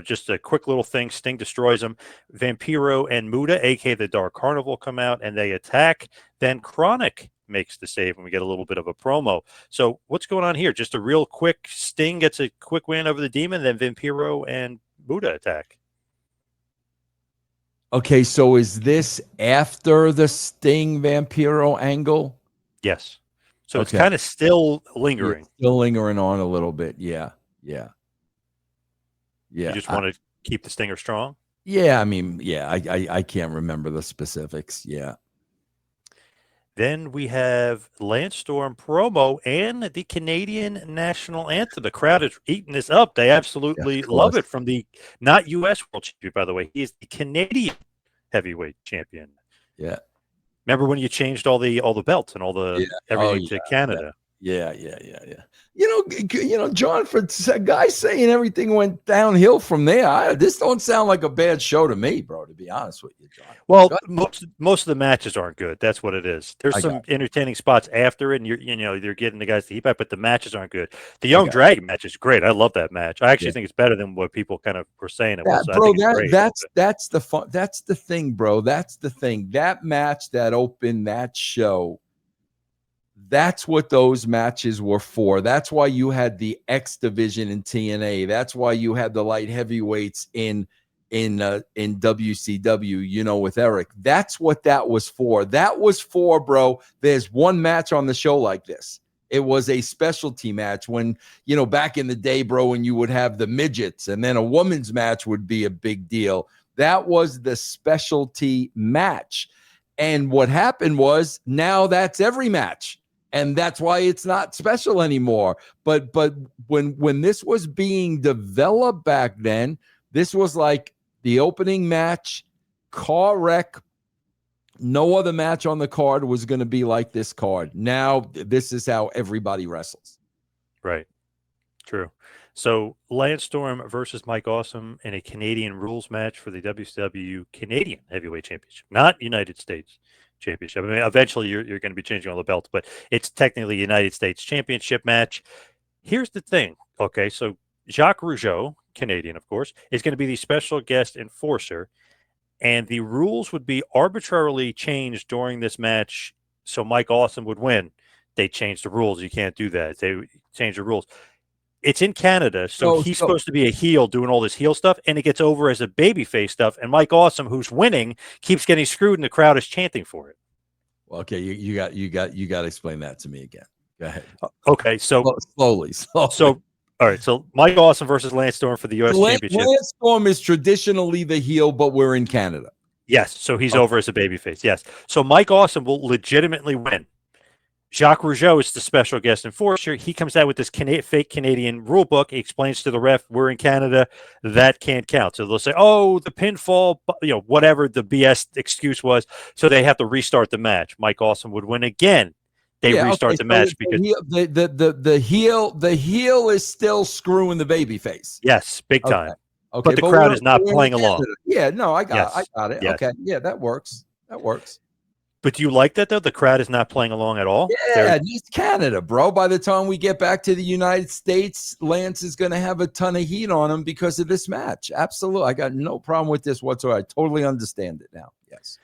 just a quick little thing. Sting destroys him. Vampiro and Muta, aka the Dark Carnival, come out and they attack. Then Chronic makes the save, and we get a little bit of a promo. So what's going on here? Just a real quick, Sting gets a quick win over the Demon, then Vampiro and Muta attack. Okay, so is this after the Sting Vampiro angle? Yes. So it's kind of still lingering. Still lingering on a little bit. Yeah. You just want to keep the Stinger strong? Yeah, I mean, I can't remember the specifics. Yeah. Then we have Lance Storm promo and the Canadian national anthem. The crowd is eating this up. They absolutely love it from the not U.S. World Champion, by the way. He is the Canadian heavyweight champion. Yeah. Remember when you changed all the belts and all the everything to Canada? Yeah. John, for a guy saying everything went downhill from there, this don't sound like a bad show to me, bro, to be honest with you, John. Well, most of the matches aren't good. That's what it is. There's some entertaining spots after it, and you're getting the guys to heat back, but the matches aren't good. The Young Dragon match is great. I love that match. I actually think it's better than what people kind of were saying it was. Bro, that's the fun. That's the thing, bro. That's the thing. That match that opened that show. That's what those matches were for. That's why you had the X division in TNA. That's why you had the light heavyweights in WCW, with Eric. That's what that was for. That was for, bro. There's one match on the show like this. It was a specialty match when, back in the day, bro, when you would have the midgets and then a women's match would be a big deal. That was the specialty match. And what happened was now that's every match. And that's why it's not special anymore. But when this was being developed back then, this was like the opening match, car wreck. No other match on the card was going to be like this card. Now, this is how everybody wrestles. Right. True. So Lance Storm versus Mike Awesome in a Canadian rules match for the WCW Canadian Heavyweight Championship, not United States Championship. I mean, eventually you're going to be changing all the belts, but it's technically a United States Championship match. Here's the thing. Okay, so Jacques Rougeau, Canadian, of course, is going to be the special guest enforcer, and the rules would be arbitrarily changed during this match so Mike Awesome would win. They changed the rules. You can't do that. They changed the rules. It's in Canada, so he's supposed to be a heel doing all this heel stuff, and it gets over as a babyface stuff. And Mike Awesome, who's winning, keeps getting screwed, and the crowd is chanting for it. Well, okay, you got to explain that to me again. Go ahead. Okay, so slowly. So all right, so Mike Awesome versus Lance Storm for the U.S. Championship. Lance Storm is traditionally the heel, but we're in Canada. Yes, so he's over as a babyface. Yes, so Mike Awesome will legitimately win. Jacques Rougeau is the special guest enforcer. He comes out with this fake Canadian rule book. He explains to the ref, we're in Canada, that can't count. So they'll say, oh, the pinfall, whatever the BS excuse was. So they have to restart the match. Mike Awesome would win again. They restart the match because the heel is still screwing the baby face. Yes, big time. Okay, but the crowd is not playing along. Yeah, no, I got it. Yes. Okay, yeah, that works. That works. But do you like that, though? The crowd is not playing along at all? Yeah, just Canada, bro. By the time we get back to the United States, Lance is going to have a ton of heat on him because of this match. Absolutely. I got no problem with this whatsoever. I totally understand it now. Yes.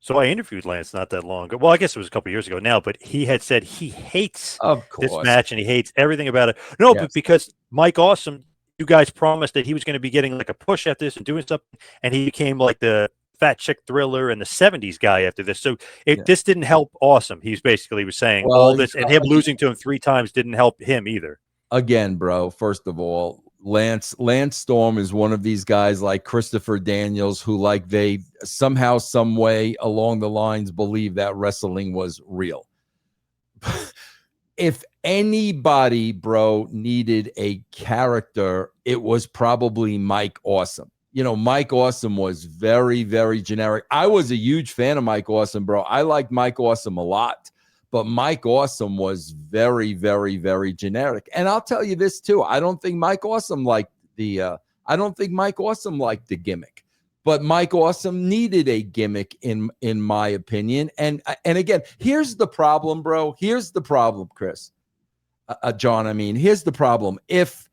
So I interviewed Lance not that long ago. Well, I guess it was a couple years ago now, but he had said he hates this match and he hates everything about it. No, but because Mike Awesome, you guys promised that he was going to be getting like a push at this and doing something, and he became like the fat chick thriller and the 70s guy after this. So this didn't help Awesome. He's basically was saying all this, and him losing to him 3 times didn't help him either. Again, bro, first of all, Lance Storm is one of these guys like Christopher Daniels who like they somehow, some way along the lines believe that wrestling was real. If anybody, bro, needed a character, it was probably Mike Awesome. Mike Awesome was very, very generic. I was a huge fan of Mike Awesome, bro. I liked Mike Awesome a lot, but Mike Awesome was very, very, very generic. And I'll tell you this too. I don't think Mike Awesome liked the gimmick, but Mike Awesome needed a gimmick in my opinion. And again, here's the problem, bro. Here's the problem, Chris, John. I mean, here's the problem. If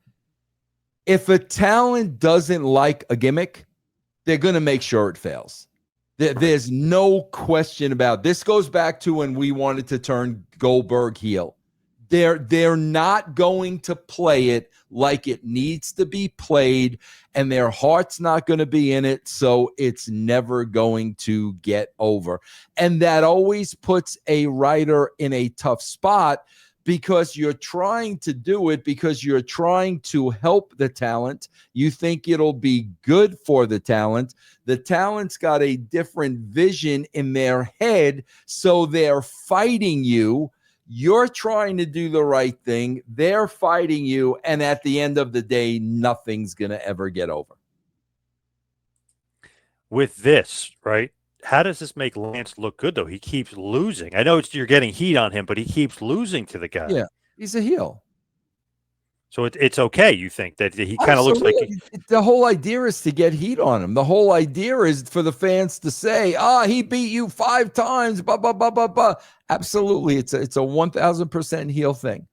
a talent doesn't like a gimmick, they're going to make sure it fails. There's no question about it. This goes back to when we wanted to turn Goldberg heel. They're not going to play it like it needs to be played, and their heart's not going to be in it, so it's never going to get over. And that always puts a writer in a tough spot, because you're trying to do it because you're trying to help the talent. You think it'll be good for the talent. The talent's got a different vision in their head, so they're fighting you. You're trying to do the right thing. They're fighting you, and at the end of the day, nothing's going to ever get over. With this, right? How does this make Lance look good, though? He keeps losing. I know you're getting heat on him, but he keeps losing to the guy. Yeah, he's a heel. So it's okay, you think, that he kind of looks like... The whole idea is to get heat on him. The whole idea is for the fans to say, he beat you 5 times, blah, blah, blah, blah, blah. Absolutely. It's a 1,000% heel thing.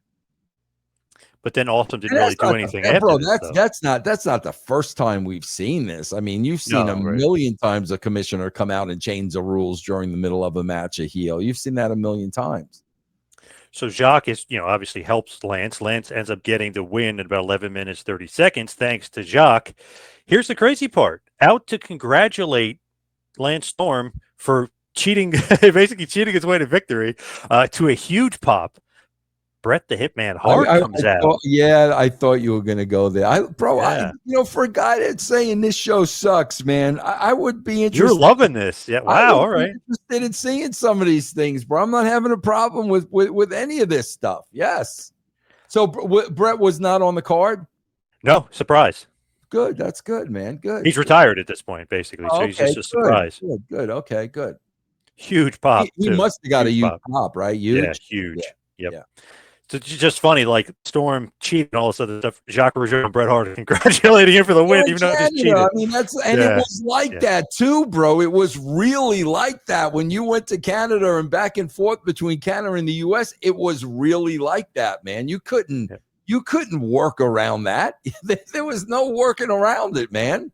But then Awesome didn't really do anything after bro, this, that's not the first time we've seen this. I mean, you've seen a million times a commissioner come out and change the rules during the middle of a match, a heel. You've seen that a million times. So Jacques is, obviously helps Lance. Lance ends up getting the win in about 11 minutes, 30 seconds, thanks to Jacques. Here's the crazy part. Out to congratulate Lance Storm for cheating, basically cheating his way to victory, to a huge pop. Bret the Hitman Hart comes out. I thought you were going to go there. For a guy that's saying this show sucks, man, I would be interested. You're loving this. Yeah. Wow. All right. Interested in seeing some of these things, bro. I'm not having a problem with any of this stuff. Yes. So Bret was not on the card? No. Surprise. Good. That's good, man. Good. He's retired at this point, basically. So he's just a surprise. Good. Okay, good. Huge pop. He must have got a huge pop, right? Huge. Yeah, huge. Yeah. Yep. Yeah. So it's just funny, like Storm cheating and all this other stuff. Jacques Rougeau and Bret Hart congratulating him for the win, even though he cheated. I mean, it was like that too, bro. It was really like that when you went to Canada and back and forth between Canada and the U.S. It was really like that, man. You couldn't work around that. There was no working around it, man.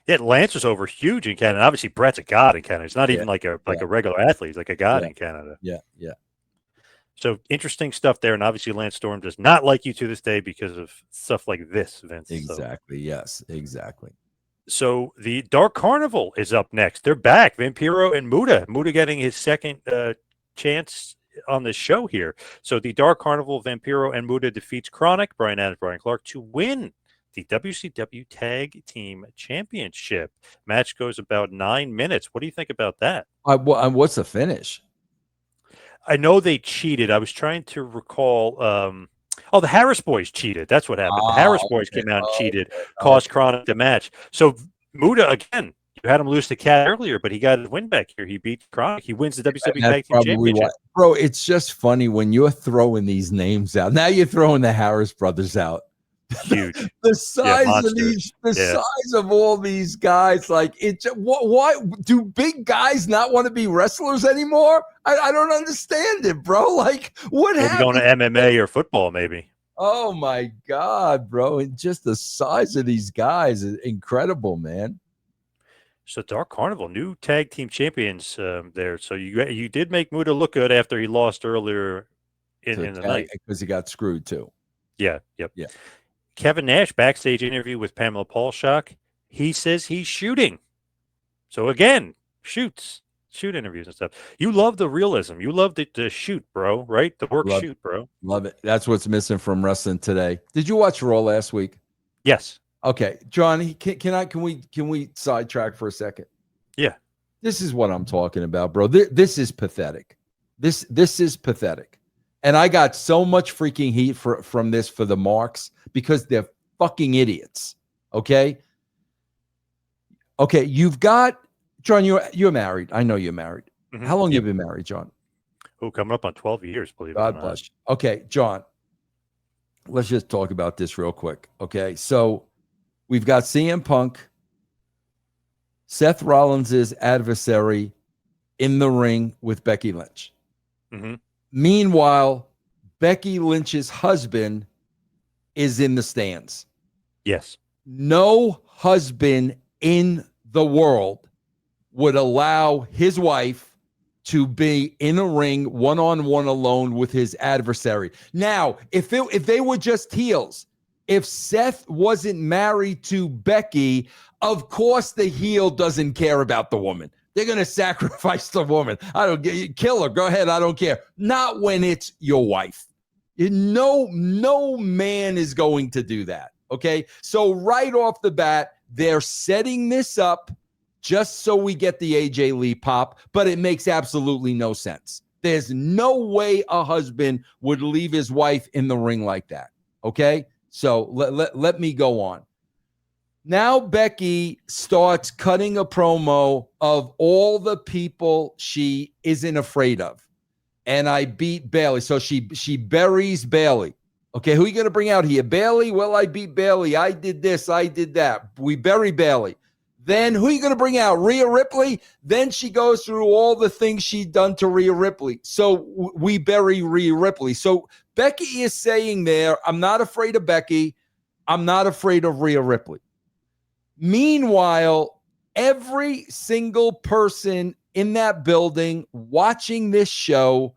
Yeah, Lance was over huge in Canada. Obviously, Bret's a god in Canada. He's not even like a regular athlete. He's like a god in Canada. Yeah. So interesting stuff there, and obviously Lance Storm does not like you to this day because of stuff like this, Vince. Exactly. So. Yes, exactly. So the Dark Carnival is up next. They're back. Vampiro and Muta. Muta getting his second chance on the show here. So the Dark Carnival, Vampiro and Muta defeats Chronic, Brian Adams, Brian Clark to win the WCW Tag Team Championship. Match goes about 9 minutes. What do you think about that? What's the finish? I know they cheated. I was trying to recall. The Harris boys cheated. That's what happened. The Harris boys came out and cheated, caused Chronic the match. So Muta, again, you had him lose to Cat earlier, but he got his win back here. He beat Chronic. He wins the WWE Tag Team Championship. Bro, it's just funny when you're throwing these names out. Now you're throwing the Harris brothers out. Huge. The size of these, size of all these guys, like it. Why do big guys not want to be wrestlers anymore? I don't understand it, bro. Like, what happened? Going to MMA or football, maybe. Oh my God, bro! And just the size of these guys is incredible, man. So Dark Carnival, new tag team champions there. So you did make Muta look good after he lost earlier in the night because he got screwed too. Yeah. Yep. Yeah. Kevin Nash backstage interview with Pamela Paulshock. He says he's shooting. So again, shoot interviews and stuff. You love the realism. You love the shoot, bro. Right? The work shoot, bro. Love it. That's what's missing from wrestling today. Did you watch Raw last week? Yes. Okay, John. Can we sidetrack for a second? Yeah. This is what I'm talking about, bro. This is pathetic. This is pathetic. And I got so much freaking heat from this for the marks because they're fucking idiots. Okay. You've got John. You're married. I know you're married. Mm-hmm. How long have you been married, John? Oh, coming up on 12 years. Believe it or not. God bless you. Okay, John. Let's just talk about this real quick. Okay, so we've got CM Punk, Seth Rollins' adversary, in the ring with Becky Lynch. Mm-hmm. Meanwhile, Becky Lynch's husband is in the stands. Yes. No husband in the world would allow his wife to be in a ring one-on-one alone with his adversary. Now, if they were just heels, if Seth wasn't married to Becky, of course the heel doesn't care about the woman. They're going to sacrifice the woman. I don't get you. Kill her. Go ahead. I don't care. Not when it's your wife. No man is going to do that. Okay. So right off the bat, they're setting this up just so we get the AJ Lee pop, but it makes absolutely no sense. There's no way a husband would leave his wife in the ring like that. Okay. So let me go on. Now Becky starts cutting a promo of all the people she isn't afraid of. And I beat Bailey. So she buries Bailey. Okay, who are you going to bring out here? Bailey? Well, I beat Bailey. I did this. I did that. We bury Bailey. Then who are you going to bring out? Rhea Ripley? Then she goes through all the things she'd done to Rhea Ripley. So we bury Rhea Ripley. So Becky is saying there, I'm not afraid of Becky. I'm not afraid of Rhea Ripley. Meanwhile, every single person in that building watching this show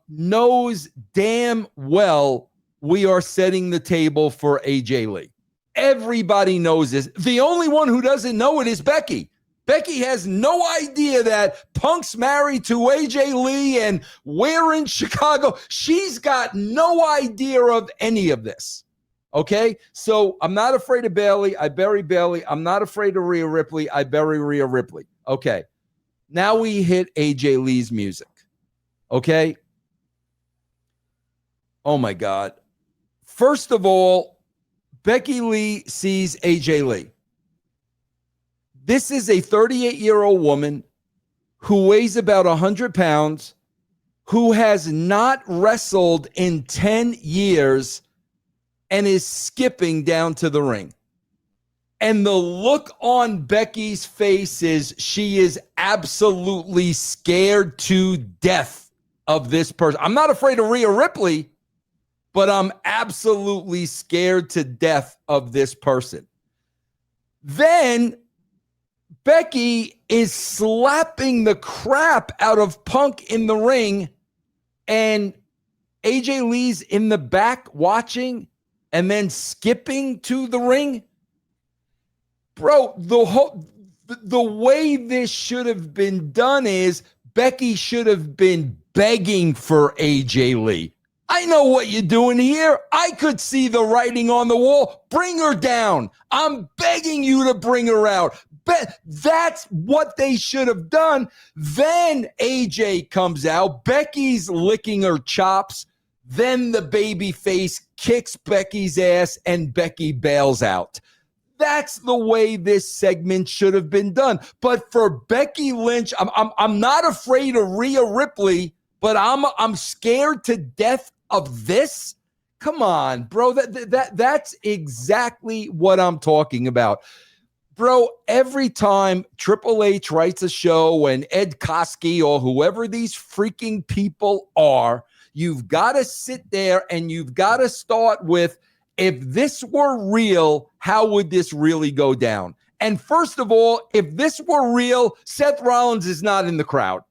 knows damn well we are setting the table for AJ Lee. Everybody knows this. The only one who doesn't know it is Becky. Becky has no idea that Punk's married to AJ Lee and we're in Chicago. She's got no idea of any of this. Okay, so I'm not afraid of Bailey. I bury Bailey. I'm not afraid of Rhea Ripley. I bury Rhea Ripley. Okay, now we hit AJ Lee's music. Okay. Oh my God. First of all, Becky Lee sees AJ Lee. This is a 38-year-old woman who weighs about 100 pounds, who has not wrestled in 10 years, and is skipping down to the ring. And the look on Becky's face is she is absolutely scared to death of this person. I'm not afraid of Rhea Ripley, but I'm absolutely scared to death of this person. Then Becky is slapping the crap out of Punk in the ring, and AJ Lee's in the back watching and then skipping to the ring. Bro, the way this should have been done is Becky should have been begging for AJ Lee. I know what you're doing here. I could see the writing on the wall. Bring her down. I'm begging you to bring her out. That's what they should have done. Then AJ comes out. Becky's licking her chops. Then the baby face kicks Becky's ass and Becky bails out. That's the way this segment should have been done. But for Becky Lynch, I'm not afraid of Rhea Ripley, but I'm scared to death of this. Come on, bro. That's exactly what I'm talking about. Bro, every time Triple H writes a show and 𝐔𝐇𝐒 or whoever these freaking people are, you've got to sit there and you've got to start with, if this were real, how would this really go down? And first of all, if this were real, Seth Rollins is not in the crowd.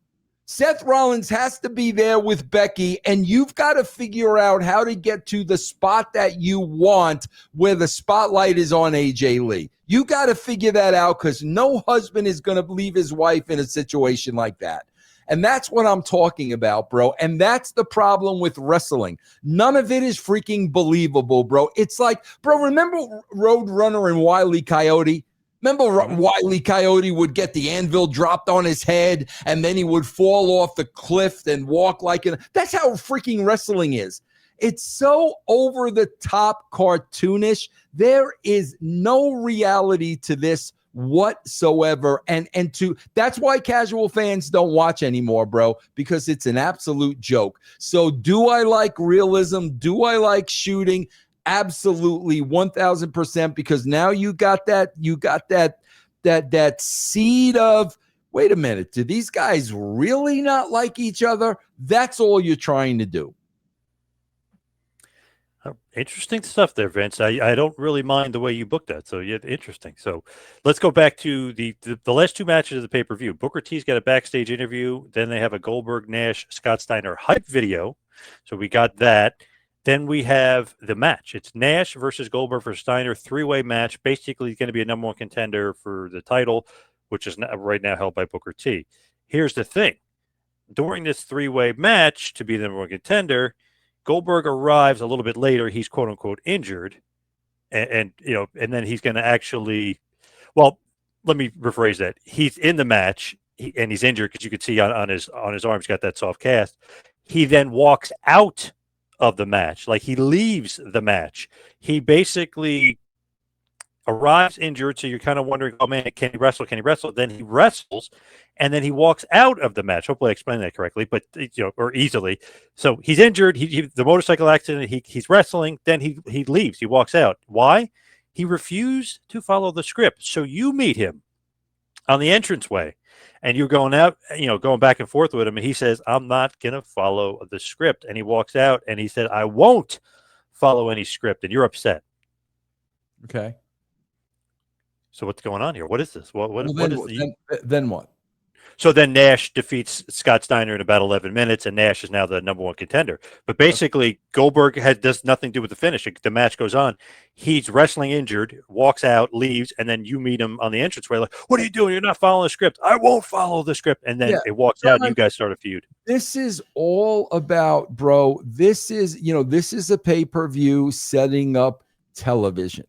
Seth Rollins has to be there with Becky, and you've got to figure out how to get to the spot that you want where the spotlight is on AJ Lee. You got to figure that out, because no husband is going to leave his wife in a situation like that. And that's what I'm talking about, bro. And that's the problem with wrestling. None of it is freaking believable, bro. It's like, bro, remember Roadrunner and Wile E. Coyote? Remember Wile E. Coyote would get the anvil dropped on his head and then he would fall off the cliff and walk like an... That's how freaking wrestling is. It's so over the top cartoonish. There is no reality to this whatsoever. And that's why casual fans don't watch anymore, bro, because it's an absolute joke. So do I like realism? Do I like shooting? Absolutely, 1000%, because now you got that seed of, wait a minute, do these guys really not like each other? That's all you're trying to do. Interesting stuff there, Vince. I don't really mind the way you booked that. So yeah, interesting. So let's go back to the last two matches of the pay-per-view. Booker T's got a backstage interview. Then they have a Goldberg, Nash, Scott Steiner hype video. So we got that. Then we have the match. It's Nash versus Goldberg versus Steiner, three-way match. Basically going to be a number one contender for the title, which is right now held by Booker T. Here's the thing. During this three-way match, to be the number one contender, Goldberg arrives a little bit later. He's quote-unquote injured. And then he's going to actually, well, let me rephrase that. He's in the match, and he's injured because you could see on his arm, he's got that soft cast. He then walks out of the match. Like, he leaves the match. He basically arrives injured, so you're kind of wondering, oh man, can he wrestle? Then he wrestles, and then he walks out of the match. Hopefully I explained that correctly, but or easily. So he's injured, the motorcycle accident, he's wrestling, then he leaves, he walks out. Why? He refused to follow the script. So you meet him on the entranceway, and you're going out, going back and forth with him, and he says, I'm not going to follow the script. And he walks out, and he said, I won't follow any script, and you're upset. Okay. So what's going on here? What is this? Then what? So then Nash defeats Scott Steiner in about 11 minutes, and Nash is now the number one contender. But basically, Goldberg does nothing to do with the finish. The match goes on. He's wrestling injured, walks out, leaves, and then you meet him on the entranceway. Like, what are you doing? You're not following the script. I won't follow the script. And then it walks out, and you guys start a feud. This is all about, bro. This is a pay-per-view setting up television.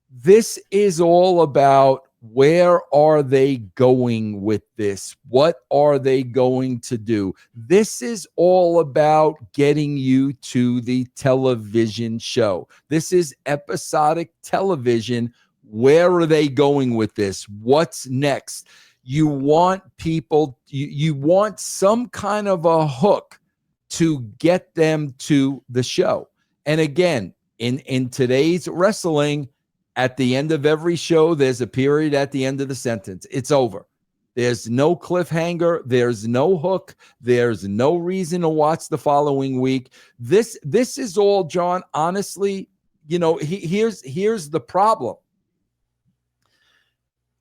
This is all about, where are they going with this? What are they going to do? This is all about getting you to the television show. This is episodic television. Where are they going with this? What's next? You want people, you want some kind of a hook to get them to the show. And again, in today's wrestling, at the end of every show, there's a period at the end of the sentence. It's over. There's no cliffhanger. There's no hook. There's no reason to watch the following week. This is all, John, honestly, here's the problem.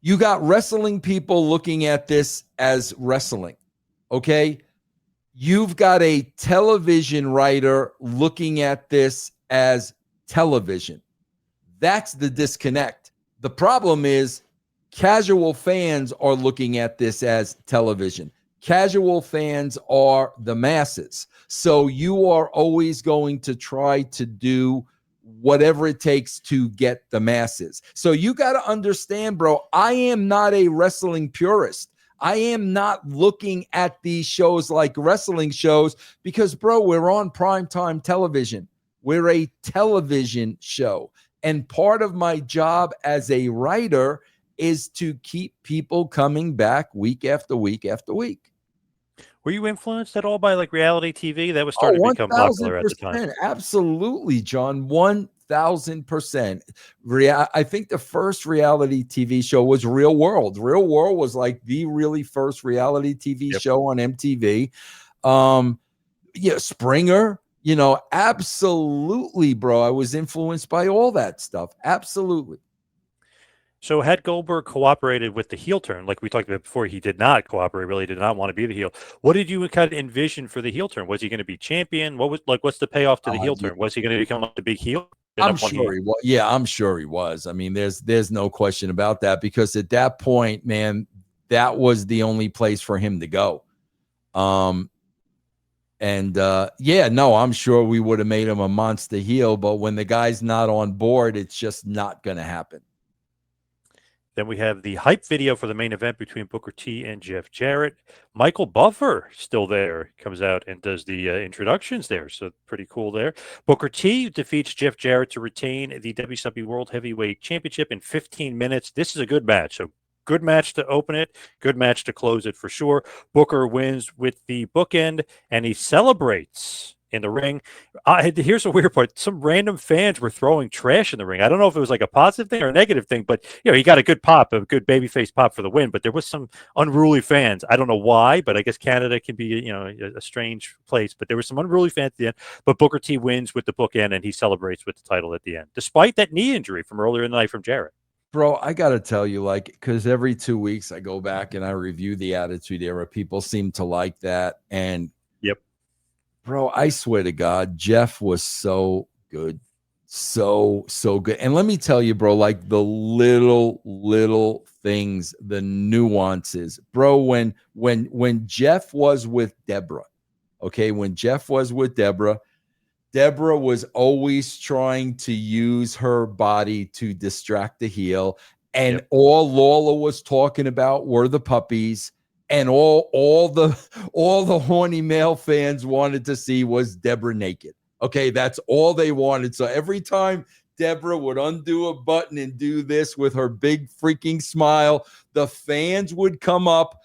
You got wrestling people looking at this as wrestling, okay? You've got a television writer looking at this as television. That's the disconnect. The problem is casual fans are looking at this as television. Casual fans are the masses. So you are always going to try to do whatever it takes to get the masses. So you got to understand, bro, I am not a wrestling purist. I am not looking at these shows like wrestling shows because, bro, we're on primetime television. We're a television show. And part of my job as a writer is to keep people coming back week after week after week. Were you influenced at all by like reality TV? That was starting to become popular at the time. Absolutely, John. 1000%. I think the first reality TV show was Real World. Real World was like the really first reality TV show on MTV. Yeah, Springer, absolutely, bro. I was influenced by all that stuff. Absolutely. So had Goldberg cooperated with the heel turn, like we talked about before, he did not cooperate, really did not want to be the heel. What did you kind of envision for the heel turn? Was he going to be champion? What's the payoff to the heel turn? Was he going to become like the big heel? I'm sure he was. Yeah, I'm sure he was. I mean, there's no question about that because at that point, man, that was the only place for him to go. I'm sure we would have made him a monster heel, but when the guy's not on board, it's just not going to happen. Then we have the hype video for the main event between Booker T and Jeff Jarrett. Michael Buffer still there, comes out and does the introductions there. So pretty cool there. Booker T defeats Jeff Jarrett to retain the WCW World Heavyweight Championship in 15 minutes. This is a good match. So good match to open it, good match to close it for sure. Booker wins with the bookend and he celebrates in the ring. Here's a weird part. Some random fans were throwing trash in the ring. I don't know if it was like a positive thing or a negative thing, but he got a good pop, a good babyface pop for the win. But there was some unruly fans. I don't know why, but I guess Canada can be a strange place. But there were some unruly fans at the end. But Booker T wins with the bookend and he celebrates with the title at the end, despite that knee injury from earlier in the night from Jarrett. Bro, I got to tell you, because every 2 weeks I go back and I review the Attitude Era. People seem to like that. And bro, I swear to God, Jeff was so good. So good. And let me tell you, bro, like the little things, the nuances. Bro, when Jeff was with Deborah, when Jeff was with Deborah was always trying to use her body to distract the heel. And all Lawler was talking about were the puppies. And all the horny male fans wanted to see was Deborah naked. Okay, that's all they wanted. So every time Deborah would undo a button and do this with her big freaking smile, the fans would come up.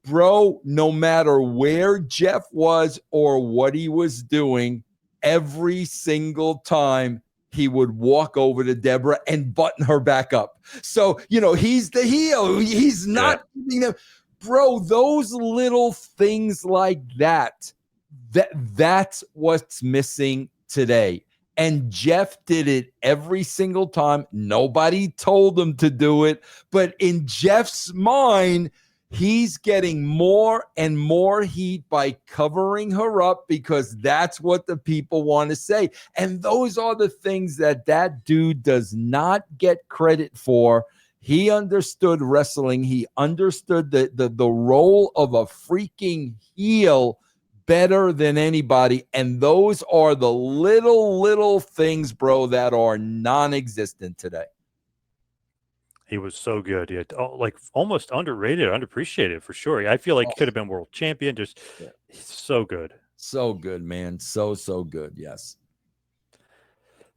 Bro, no matter where Jeff was or what he was doing, every single time he would walk over to Deborah and button her back up. So, he's the heel. He's not giving them. Bro, those little things like that's what's missing today. And Jeff did it every single time. Nobody told him to do it. But in Jeff's mind, he's getting more and more heat by covering her up because that's what the people want to say. And those are the things that dude does not get credit for. He understood wrestling. He understood the role of a freaking heel better than anybody. And those are the little things, bro, that are non-existent today. He was so good. Yeah, like almost underrated, underappreciated for sure. I feel like he could have been world champion. Just so good. So good, man. So good. Yes.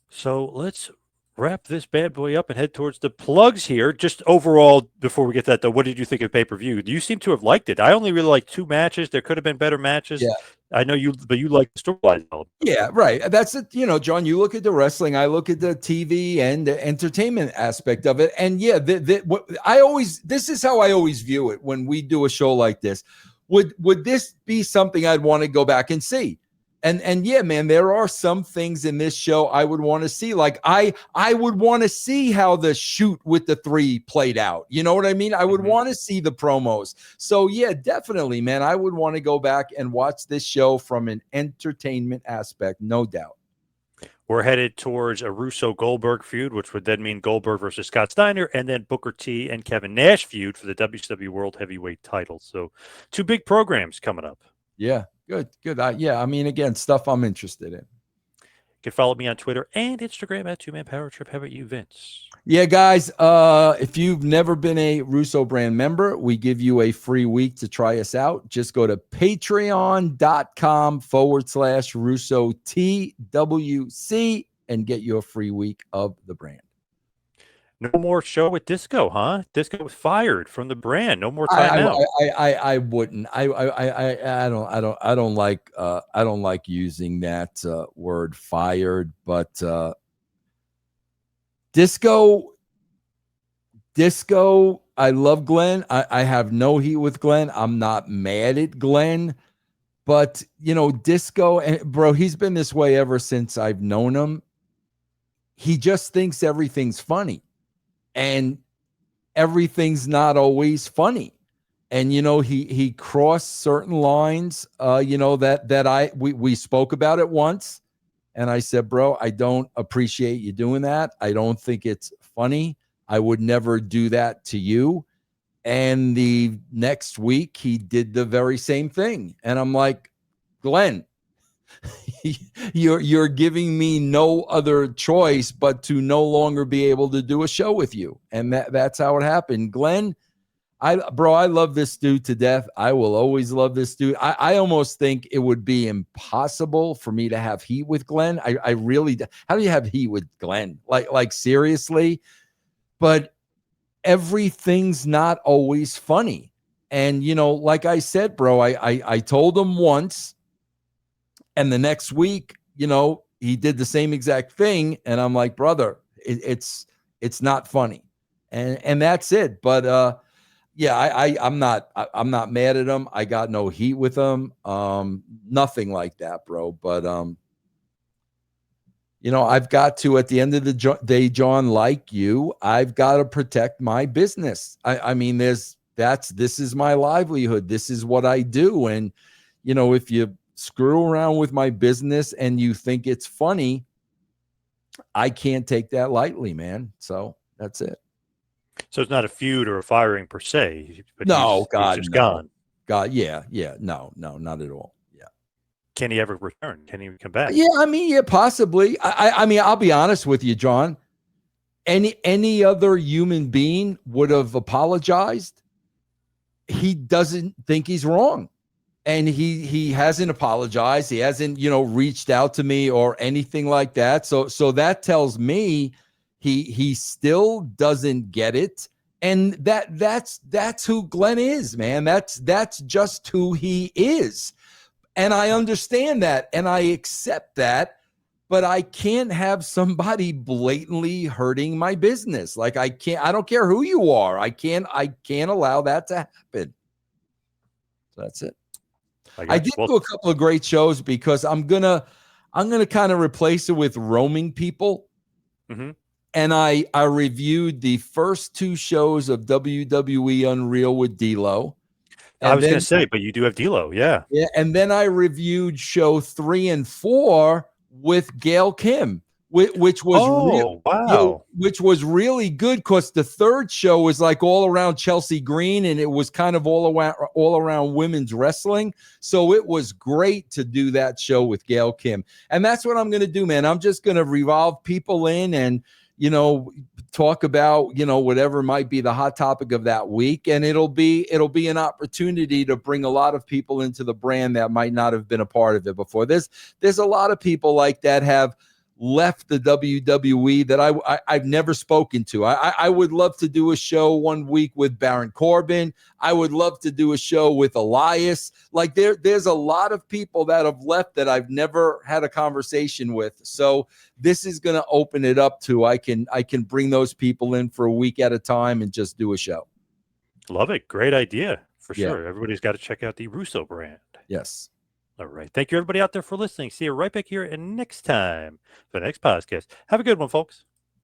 So let's wrap this bad boy up and head towards the plugs here. Just overall, before we get to that, though, what did you think of pay-per-view? You seem to have liked it. I only really liked 2 matches. There could have been better matches. Yeah. I know you, but you like the storyline. Yeah, right. That's it. John, you look at the wrestling, I look at the TV and the entertainment aspect of it. And yeah, this is how I always view it when we do a show like this. Would this be something I'd want to go back and see? And yeah, man, there are some things in this show I would want to see. Like I would want to see how the shoot with the 3 played out. You know what I mean? I would want to see the promos. So yeah, definitely, man. I would want to go back and watch this show from an entertainment aspect, no doubt. We're headed towards a Russo Goldberg feud, which would then mean Goldberg versus Scott Steiner, and then Booker T and Kevin Nash feud for the WCW World Heavyweight title. So 2 big programs coming up. Yeah. Good. I mean, again, stuff I'm interested in. You can follow me on Twitter and Instagram at 2Man Power Trip. How about you, Vince? Yeah, guys, if you've never been a Russo brand member, we give you a free week to try us out. Just go to patreon.com/Russo TWC and get your free week of the brand. No more show with Disco, huh? Disco was fired from the brand. No more timeout. I wouldn't. I don't like using that word fired, but Disco, I love Glenn. I have no heat with Glenn. I'm not mad at Glenn, but Disco, and bro, he's been this way ever since I've known him. He just thinks everything's funny, and everything's not always funny. And he crossed certain lines that we spoke about it once, and I said, bro, I don't appreciate you doing that. I don't think it's funny. I would never do that to you. And the next week he did the very same thing, and I'm like, Glenn, you're giving me no other choice but to no longer be able to do a show with you. And that's how it happened. Glenn, I love this dude to death. I will always love this dude. I almost think it would be impossible for me to have heat with Glenn. I really, how do you have heat with Glenn? Like seriously? But everything's not always funny. And, like I said, bro, I told him once, and the next week, he did the same exact thing. And I'm like, brother, it's not funny. And that's it. But yeah, I'm not mad at him. I got no heat with him. Nothing like that, bro. But I've got to, at the end of the day, John, like you, I've got to protect my business. I mean, this is my livelihood. This is what I do. And, if you screw around with my business and you think it's funny, I can't take that lightly, man. So that's it. So it's not a feud or a firing per se. But no, he's just gone. God, yeah, no, not at all. Yeah. Can he ever return? Can he come back? Yeah, I mean, yeah, possibly. I mean, I'll be honest with you, John. Any other human being would have apologized. He doesn't think he's wrong. And he hasn't apologized. He hasn't, reached out to me or anything like that. So that tells me he still doesn't get it. And that's who Glenn is, man. That's just who he is. And I understand that and I accept that, but I can't have somebody blatantly hurting my business. Like I don't care who you are. I can't allow that to happen. So that's it. I did do a couple of great shows because I'm gonna kind of replace it with roaming people. Mm-hmm. And I reviewed the first two shows of WWE Unreal with D'Lo. I was going to say, but you do have D'Lo, yeah. Yeah, and then I reviewed show 3 and 4 with GailKim, which was which was really good because the third show was like all around Chelsea Green, and it was kind of all around women's wrestling. So it was great to do that show with GailKim, and that's what I'm going to do, man. I'm just going to revolve people in and talk about whatever might be the hot topic of that week, and it'll be an opportunity to bring a lot of people into the brand that might not have been a part of it before. There's a lot of people like that have left the WWE that I've never spoken to. I would love to do a show one week with Baron Corbin. I would love to do a show with Elias. Like there's a lot of people that have left that I've never had a conversation with. So this is going to open it up to I can bring those people in for a week at a time and just do a show. Love it. Great idea for sure. Everybody's got to check out the Russo brand. Yes. All right. Thank you, everybody out there, for listening. See you right back here and next time for the next podcast. Have a good one, folks.